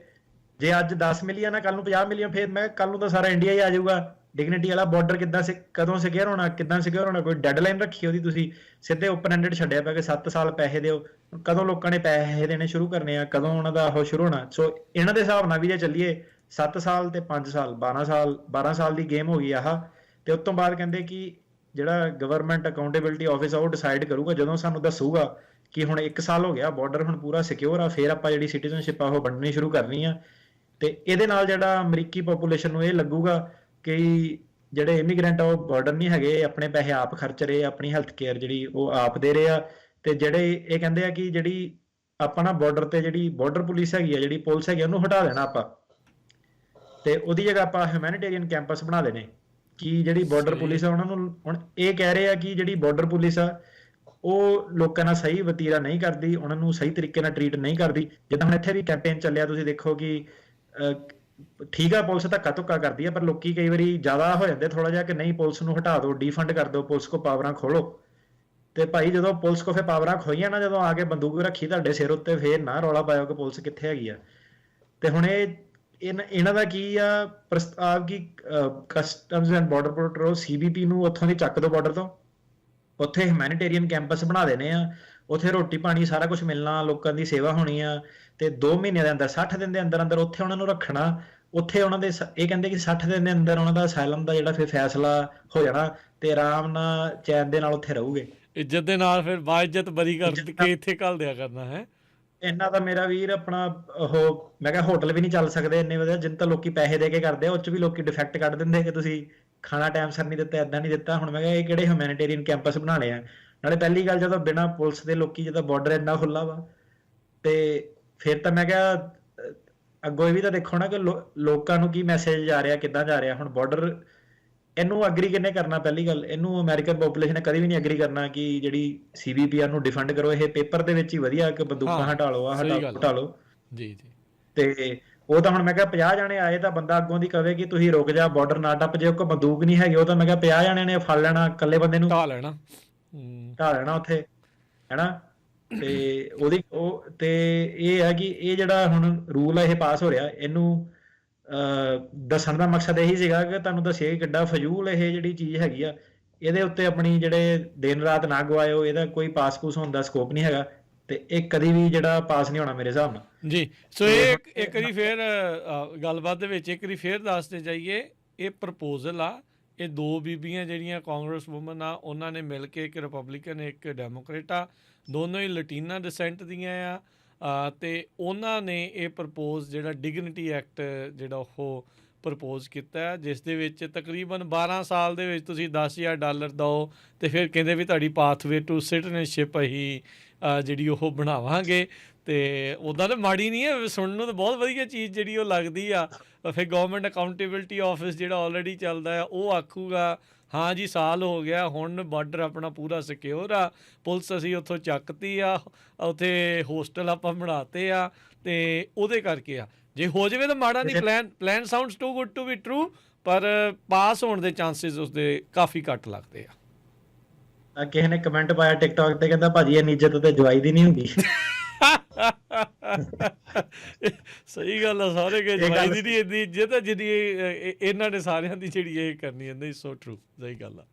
ਜੇ ਅੱਜ 10 ਮਿਲੀਅਨ ਆ ਕੱਲ ਨੂੰ 50 ਮਿਲੀਅਨ, ਫਿਰ ਮੈਂ ਕੱਲ ਨੂੰ ਤਾਂ ਸਾਰਾ ਇੰਡੀਆ ਹੀ ਆ ਜਾਊਗਾ। ਡਿਗਨਿਟੀ ਵਾਲਾ ਬਾਰਡਰ ਕਿੱਦਾਂ ਕਦੋਂ ਸਿਕਿਉਰ ਹੋਣਾ, ਕਿੱਦਾਂ ਸਿਕਿਉਰ ਹੋਣਾ? ਕੋਈ ਡੈਡਲਾਈਨ ਰੱਖੀ ਉਹਦੀ? ਤੁਸੀਂ ਸਿੱਧੇ ਓਪਨ ਐਂਡਡ ਛੱਡਿਆ ਪਿਆ ਕਿ 7 ਸਾਲ ਪੈਸੇ ਦਿਓ। ਕਦੋਂ ਲੋਕਾਂ ਨੇ ਪੈਸੇ ਦੇਣੇ ਸ਼ੁਰੂ ਕਰਨੇ ਆ, ਕਦੋਂ ਉਹਨਾਂ ਦਾ ਉਹ ਸ਼ੁਰੂ ਹੋਣਾ? ਸੋ ਇਹਨਾਂ ਦੇ ਹਿਸਾਬ ਨਾਲ ਵੀ ਜੇ ਚੱਲੀਏ 7 ਸਾਲ ਤੇ 5 ਸਾਲ 12 ਸਾਲ ਦੀ ਗੇਮ ਹੋ ਗਈ ਆਹ। ਤੇ ਉਸ ਤੋਂ ਬਾਅਦ ਕਹਿੰਦੇ ਕਿ ਜਿਹੜਾ ਗਵਰਨਮੈਂਟ ਅਕਾਊਂਟੇਬਿਲਟੀ ਆਫਿਸ ਆ ਉਹ ਡਿਸਾਈਡ ਕਰੂਗਾ ਜਦੋਂ ਸਾਨੂੰ ਦੱਸੂਗਾ ਕਿ ਹੁਣ 1 ਸਾਲ ਹੋ ਗਿਆ ਬਾਰਡਰ ਹੁਣ ਪੂਰਾ ਸਿਕਿਉਰ ਆ, ਫਿਰ ਆਪਾਂ ਜਿਹੜੀ ਸਿਟੀਜ਼ਨਸ਼ਿਪ ਆ ਉਹ ਵੰਡਣੀ ਸ਼ੁਰੂ ਕਰਨੀ ਆ। ਤੇ ਇਹਦੇ ਨਾਲ ਜਿਹੜਾ ਅਮਰੀਕੀ ਪੋਪੂਲੇਸ਼ਨ ਨੂੰ ਇਹ ਲੱਗੂਗਾ ਕਿ ਜਿਹੜੇ ਇਮੀਗ੍ਰੈਂਟ ਆ ਉਹ ਬਰਡਨ ਨਹੀਂ ਹੈਗੇ, ਆਪਣੇ ਪੈਸੇ ਆਪ ਖਰਚ ਰਹੇ, ਆਪਣੀ ਹੈਲਥ ਕੇਅਰ ਜਿਹੜੀ ਉਹ ਆਪ ਦੇ ਰਹੇ ਆ। ਤੇ ਜਿਹੜੇ ਇਹ ਕਹਿੰਦੇ ਆ ਕਿ ਜਿਹੜੀ ਆਪਾਂ ਨਾ ਬਾਰਡਰ ਤੇ ਜਿਹੜੀ ਬਾਰਡਰ ਪੁਲਿਸ ਹੈਗੀ ਆ, ਜਿਹੜੀ ਪੁਲਿਸ ਹੈਗੀ ਉਹਨੂੰ ਹਟਾ ਦੇਣਾ ਆਪਾਂ, ਤੇ ਉਹਦੀ ਜਗ੍ਹਾ ਆਪਾਂ ਹਿਊਮੈਨਿਟੇਰੀਅਨ ਕੈਂਪਸ ਬਣਾ ਦੇਣੇ। ਕਿ ਜਿਹੜੀ ਬਾਰਡਰ ਪੁਲਿਸ ਆ ਉਹਨਾਂ ਨੂੰ ਹੁਣ ਇਹ ਕਹਿ ਰਹੇ ਆ ਕਿ ਜਿਹੜੀ ਬਾਰਡਰ ਪੁਲਿਸ ਆ ਉਹ ਲੋਕਾਂ ਨਾਲ ਸਹੀ ਵਤੀਰਾ ਨਹੀਂ ਕਰਦੀ, ਉਹਨਾਂ ਨੂੰ ਸਹੀ ਤਰੀਕੇ ਨਾਲ ਟਰੀਟ ਨਹੀਂ ਕਰਦੀ। ਜਿੱਦਾਂ ਹੁਣ ਇੱਥੇ ਵੀ ਕੈਂਪੇਨ ਚੱਲਿਆ, ਤੁਸੀਂ ਦੇਖੋ ਕਿ ਠੀਕ ਆ ਪੁਲਿਸ ਧੱਕਾ ਧੁੱਕਾ ਕਰਦੀ ਆ, ਪਰ ਲੋਕੀ ਕਈ ਵਾਰੀ ਜ਼ਿਆਦਾ ਹੋ ਜਾਂਦੇ ਥੋੜਾ ਜਿਹਾ ਕਿ ਨਹੀਂ ਪੁਲਿਸ ਨੂੰ ਹਟਾ ਦਿਓ, ਡੀਫੰਡ ਕਰ ਦਿਓ, ਪੁਲਿਸ ਕੋ ਪਾਵਰਾਂ ਖੋਲੋ। ਤੇ ਭਾਈ ਜਦੋਂ ਪੁਲਿਸ ਕੋ ਫਿਰ ਪਾਵਰਾਂ ਖੋਈਆਂ ਨਾ, ਜਦੋਂ ਆ ਕੇ ਬੰਦੂਕ ਰੱਖੀ ਤੁਹਾਡੇ ਸਿਰ ਉੱਤੇ, ਫੇਰ ਨਾ ਰੌਲਾ ਪਾਇਓ ਕਿ ਪੁਲਿਸ ਕਿੱਥੇ ਹੈਗੀ ਆ। ਤੇ ਹੁਣ ਇਹਨਾਂ ਦਾ ਕੀ ਆ ਪ੍ਰਸਤਾਵ ਕਿ customs and border patrol CBP ਨੂੰ ਉੱਥੋਂ ਦੀ ਚੱਕ ਦੋ ਬਾਰਡਰ ਤੋਂ, ਉੱਥੇ ਹਿਊਮੈਨਿਟੇਰੀਅਨ ਕੈਂਪਸ ਬਣਾ ਦੇਣੇ ਆ, ਉੱਥੇ ਰੋਟੀ ਪਾਣੀ ਸਾਰਾ ਕੁਝ ਮਿਲਣਾ, ਲੋਕਾਂ ਦੀ ਸੇਵਾ ਹੋਣੀ ਆ। ਤੇ 2 ਮਹੀਨਿਆਂ ਦੇ ਅੰਦਰ 60 ਦਿਨ ਦੇ ਅੰਦਰ ਅੰਦਰ ਉੱਥੇ ਉਹਨਾਂ ਨੂੰ ਰੱਖਣਾ। ਉੱਥੇ ਉਹਨਾਂ ਦੇ ਇਹ ਕਹਿੰਦੇ ਕਿ 60 ਦਿਨ ਦੇ ਅੰਦਰ ਉਹਨਾਂ ਦਾ ਅਸਾਈਲਮ ਦਾ ਜਿਹੜਾ ਫਿਰ ਫੈਸਲਾ ਹੋ ਜਾਣਾ ਤੇ ਆਰਾਮ ਨਾਲ ਚੈਨ ਦੇ ਨਾਲ ਉੱਥੇ ਰਹੂਗੇ, ਇੱਜ਼ਤ ਦੇ ਨਾਲ। ਫਿਰ ਬਾਇਜ਼ਤ ਬਰੀ ਕਰ ਕੇ ਇੱਥੇ ਘੱਲ ਦਿਆ ਕਰਨਾ ਹੈ। ਇਹਨਾਂ ਦਾ ਮੇਰਾ ਵੀਰ ਆਪਣਾ ਉਹ ਮੈਂ ਕਿਹਾ ਹੋਟਲ ਵੀ ਨਹੀਂ ਚੱਲ ਸਕਦੇ ਇੰਨੇ ਵਧੀਆ, ਜਿੰਨ ਤਾਂ ਲੋਕੀ ਪੈਸੇ ਦੇ ਕੇ ਕਰਦੇ ਆ, ਉਹ ਚ ਵੀ ਲੋਕੀ ਡਿਫੈਕਟ ਕੱਢ ਦਿੰਦੇ ਕਿ ਤੁਸੀਂ ਖਾਣਾ ਟਾਈਮ ਸਿਰ ਨਹੀਂ ਦਿੱਤਾ, ਏਦਾਂ ਨਹੀਂ ਦਿੱਤਾ। ਹੁਣ ਮੈਂ ਕਿਹਾ ਇਹ ਕਿਹੜੇ ਹਿਊਮੈਨਿਟੇਰੀਅਨ ਕੈਂਪਸ ਬਣਾਣੇ ਆ? ਨਾਲੇ ਪਹਿਲੀ ਗੱਲ ਜਦੋਂ ਬਿਨਾਂ ਪੁਲਿਸ ਦੇ ਲੋਕੀ ਜਦੋਂ ਬਾਰਡਰ ਇੰਨਾ ਖੁੱਲਾ ਵਾ, ਤੇ ਫਿਰ ਤਾਂ ਮੈਂ ਕਿਹਾ ਅੱਗੋਂ ਇਹ ਵੀ ਤਾਂ ਦੇਖੋ ਨਾ ਕਿ ਲੋਕਾਂ ਨੂੰ ਕੀ ਮੈਸੇਜ ਜਾ ਰਿਹਾ, ਕਿੱਦਾਂ ਜਾ ਰਿਹਾ। ਹੁਣ ਬਾਰਡਰ ਇਹਨੂੰ ਅਗਰੀ ਕਿੰਨੇ ਕਰਨਾ? ਪਹਿਲੀ ਗੱਲ ਇਹਨੂੰ ਅਮਰੀਕਨ ਪੋਪੂਲੇਸ਼ਨ ਨੇ ਕਦੀ ਵੀ ਨਹੀਂ ਅਗਰੀ ਕਰਨਾ ਕਿ ਜਿਹੜੀ CBP ਨੂੰ ਡਿਫੰਡ ਕਰੋ। ਇਹ ਪੇਪਰ ਦੇ ਵਿੱਚ ਹੀ ਵਧੀਆ ਕਿ ਬੰਦੂਕਾਂ ਹਟਾ ਲਓ, ਆਹ ਹਟਾ ਲਓ ਜੀ ਜੀ। ਤੇ ਉਹ ਤਾਂ ਹੁਣ ਮੈਂ ਕਿਹਾ 50 ਜਣੇ ਆਏ ਤਾਂ ਬੰਦਾ ਅੱਗੋਂ ਦੀ ਕਵੇ ਕਿ ਤੁਸੀਂ ਰੁਕ ਜਾ, ਬਾਰਡਰ ਨਾ ਟੱਪ, ਜੇ ਕੋਈ ਬੰਦੂਕ ਨਹੀਂ ਹੈਗੀ ਉਹ ਤਾਂ ਮੈਂ ਕਿਹਾ 50 ਜਣੇ ਨੇ ਫੜ ਲੈਣਾ, ਇਕੱਲੇ ਬੰਦੇ ਨੂੰ ਢਾ ਲੈਣਾ ਉੱਥੇ, ਹੈਨਾ। ਤੇ ਉਹਦੀ ਉਹ ਤੇ ਇਹ ਹੈ ਕਿ ਇਹ ਜਿਹੜਾ ਹੁਣ ਰੂਲ ਆ ਇਹ ਪਾਸ ਹੋ ਰਿਹਾ, ਇਹਨੂੰ ਦੱਸਣ ਦਾ ਮਕਸਦ ਇਹੀ ਸੀਗਾ ਕਿ ਤੁਹਾਨੂੰ ਦੱਸਿਆ ਕਿ ਕਿੱਡਾ ਫਜ਼ੂਲ ਇਹ ਜਿਹੜੀ ਚੀਜ਼ ਹੈਗੀ ਆ। ਇਹਦੇ ਉੱਤੇ ਆਪਣੀ ਜਿਹੜੇ ਦਿਨ ਰਾਤ ਨਾ ਗਵਾਇਓ, ਇਹਦਾ ਕੋਈ ਪਾਸ ਪੂਸ ਹੋਣ ਦਾ ਸਕੋਪ ਨਹੀਂ ਹੈਗਾ ਤੇ ਇਹ ਕਦੀ ਵੀ ਜਿਹੜਾ ਪਾਸ ਨਹੀਂ ਹੋਣਾ ਮੇਰੇ ਹਿਸਾਬ ਨਾਲ ਜੀ। ਸੋ ਇਹ ਇੱਕ ਵਾਰੀ ਫੇਰ ਗੱਲਬਾਤ ਦੇ ਵਿੱਚ ਇੱਕ ਵਾਰੀ ਫੇਰ ਦੱਸਦੇ ਜਾਈਏ, ਇਹ ਪ੍ਰਪੋਜ਼ਲ ਆ, ਇਹ 2 ਬੀਬੀਆਂ ਜਿਹੜੀਆਂ ਕਾਂਗਰਸ ਵੂਮਨ ਆ ਉਹਨਾਂ ਨੇ ਮਿਲ ਕੇ, ਇੱਕ ਰਿਪਬਲਿਕਨ ਇੱਕ ਡੈਮੋਕ੍ਰੇਟ ਆ, ਦੋਨੋਂ ਹੀ ਲਟੀਨਾ ਡਿਸੈਂਟ ਦੀਆਂ ਆ। ਤੇ ਉਹਨਾਂ ਨੇ ਇਹ ਪ੍ਰਪੋਜ਼ ਜਿਹੜਾ ਡਿਗਨਿਟੀ ਐਕਟ ਜਿਹੜਾ ਉਹ ਪ੍ਰਪੋਜ਼ ਕੀਤਾ, ਜਿਸ ਦੇ ਵਿੱਚ ਤਕਰੀਬਨ 12 ਸਾਲ ਦੇ ਵਿੱਚ ਤੁਸੀਂ $10,000 ਦਿਓ ਤੇ ਫਿਰ ਕਹਿੰਦੇ ਵੀ ਤੁਹਾਡੀ ਪਾਥਵੇ ਟੂ ਸਿਟੀਜ਼ਨਸ਼ਿਪ ਅਸੀਂ ਜਿਹੜੀ ਉਹ ਬਣਾਵਾਂਗੇ। ਤੇ ਉੱਦਾਂ ਤਾਂ ਮਾੜੀ ਨਹੀਂ ਹੈ, ਸੁਣਨ ਨੂੰ ਤਾਂ ਬਹੁਤ ਵਧੀਆ ਚੀਜ਼ ਜਿਹੜੀ ਉਹ ਲੱਗਦੀ ਆ। ਫਿਰ ਗਵਰਨਮੈਂਟ ਅਕਾਊਂਟੇਬਿਲਟੀ ਆਫਿਸ ਜਿਹੜਾ ਆਲਰੇਡੀ ਚੱਲਦਾ ਆ ਉਹ ਆਖੂਗਾ ਹਾਂ ਜੀ ਸਾਲ ਹੋ ਗਿਆ, ਹੁਣ ਬਾਰਡਰ ਆਪਣਾ ਪੂਰਾ ਸਿਕਿਉਰ ਆ, ਪੁਲਿਸ ਅਸੀਂ ਉੱਥੋਂ ਚੱਕਤੀ ਆ, ਉੱਥੇ ਹੋਸਟਲ ਆਪਾਂ ਬਣਾਤੇ ਆ, ਤੇ ਉਹਦੇ ਕਰਕੇ ਆ। ਜੇ ਹੋ ਜਾਵੇ ਤਾਂ ਮਾੜਾ ਨਹੀਂ, plan sounds too good to be true, ਪਰ ਪਾਸ ਹੋਣ ਦੇ ਚਾਂਸਿਸ ਉਸਦੇ ਕਾਫੀ ਘੱਟ ਲੱਗਦੇ ਆ। ਕਿਸੇ ਨੇ ਕਮੈਂਟ ਪਾਇਆ ਟਿਕਟੌਕ ਤੇ, ਕਹਿੰਦਾ ਭਾਜੀ ਇਹ ਇੱਜ਼ਤ ਤੇ ਜਵਾਈ ਦੀ ਨਹੀਂ ਹੁੰਦੀ। ਸਹੀ ਗੱਲ ਆ, ਸਾਰੇ ਕੇ ਜਵਾਈ ਦੀ ਨਹੀਂ ਇੰਨੀ ਇੱਜ਼ਤ ਜਿੰਨੀ ਇਹਨਾਂ ਨੇ ਸਾਰਿਆਂ ਦੀ ਜਿਹੜੀ ਇਹ ਕਰਨੀ ਹੈ। ਸੋ ਟਰੂ, ਸਹੀ ਗੱਲ ਆ।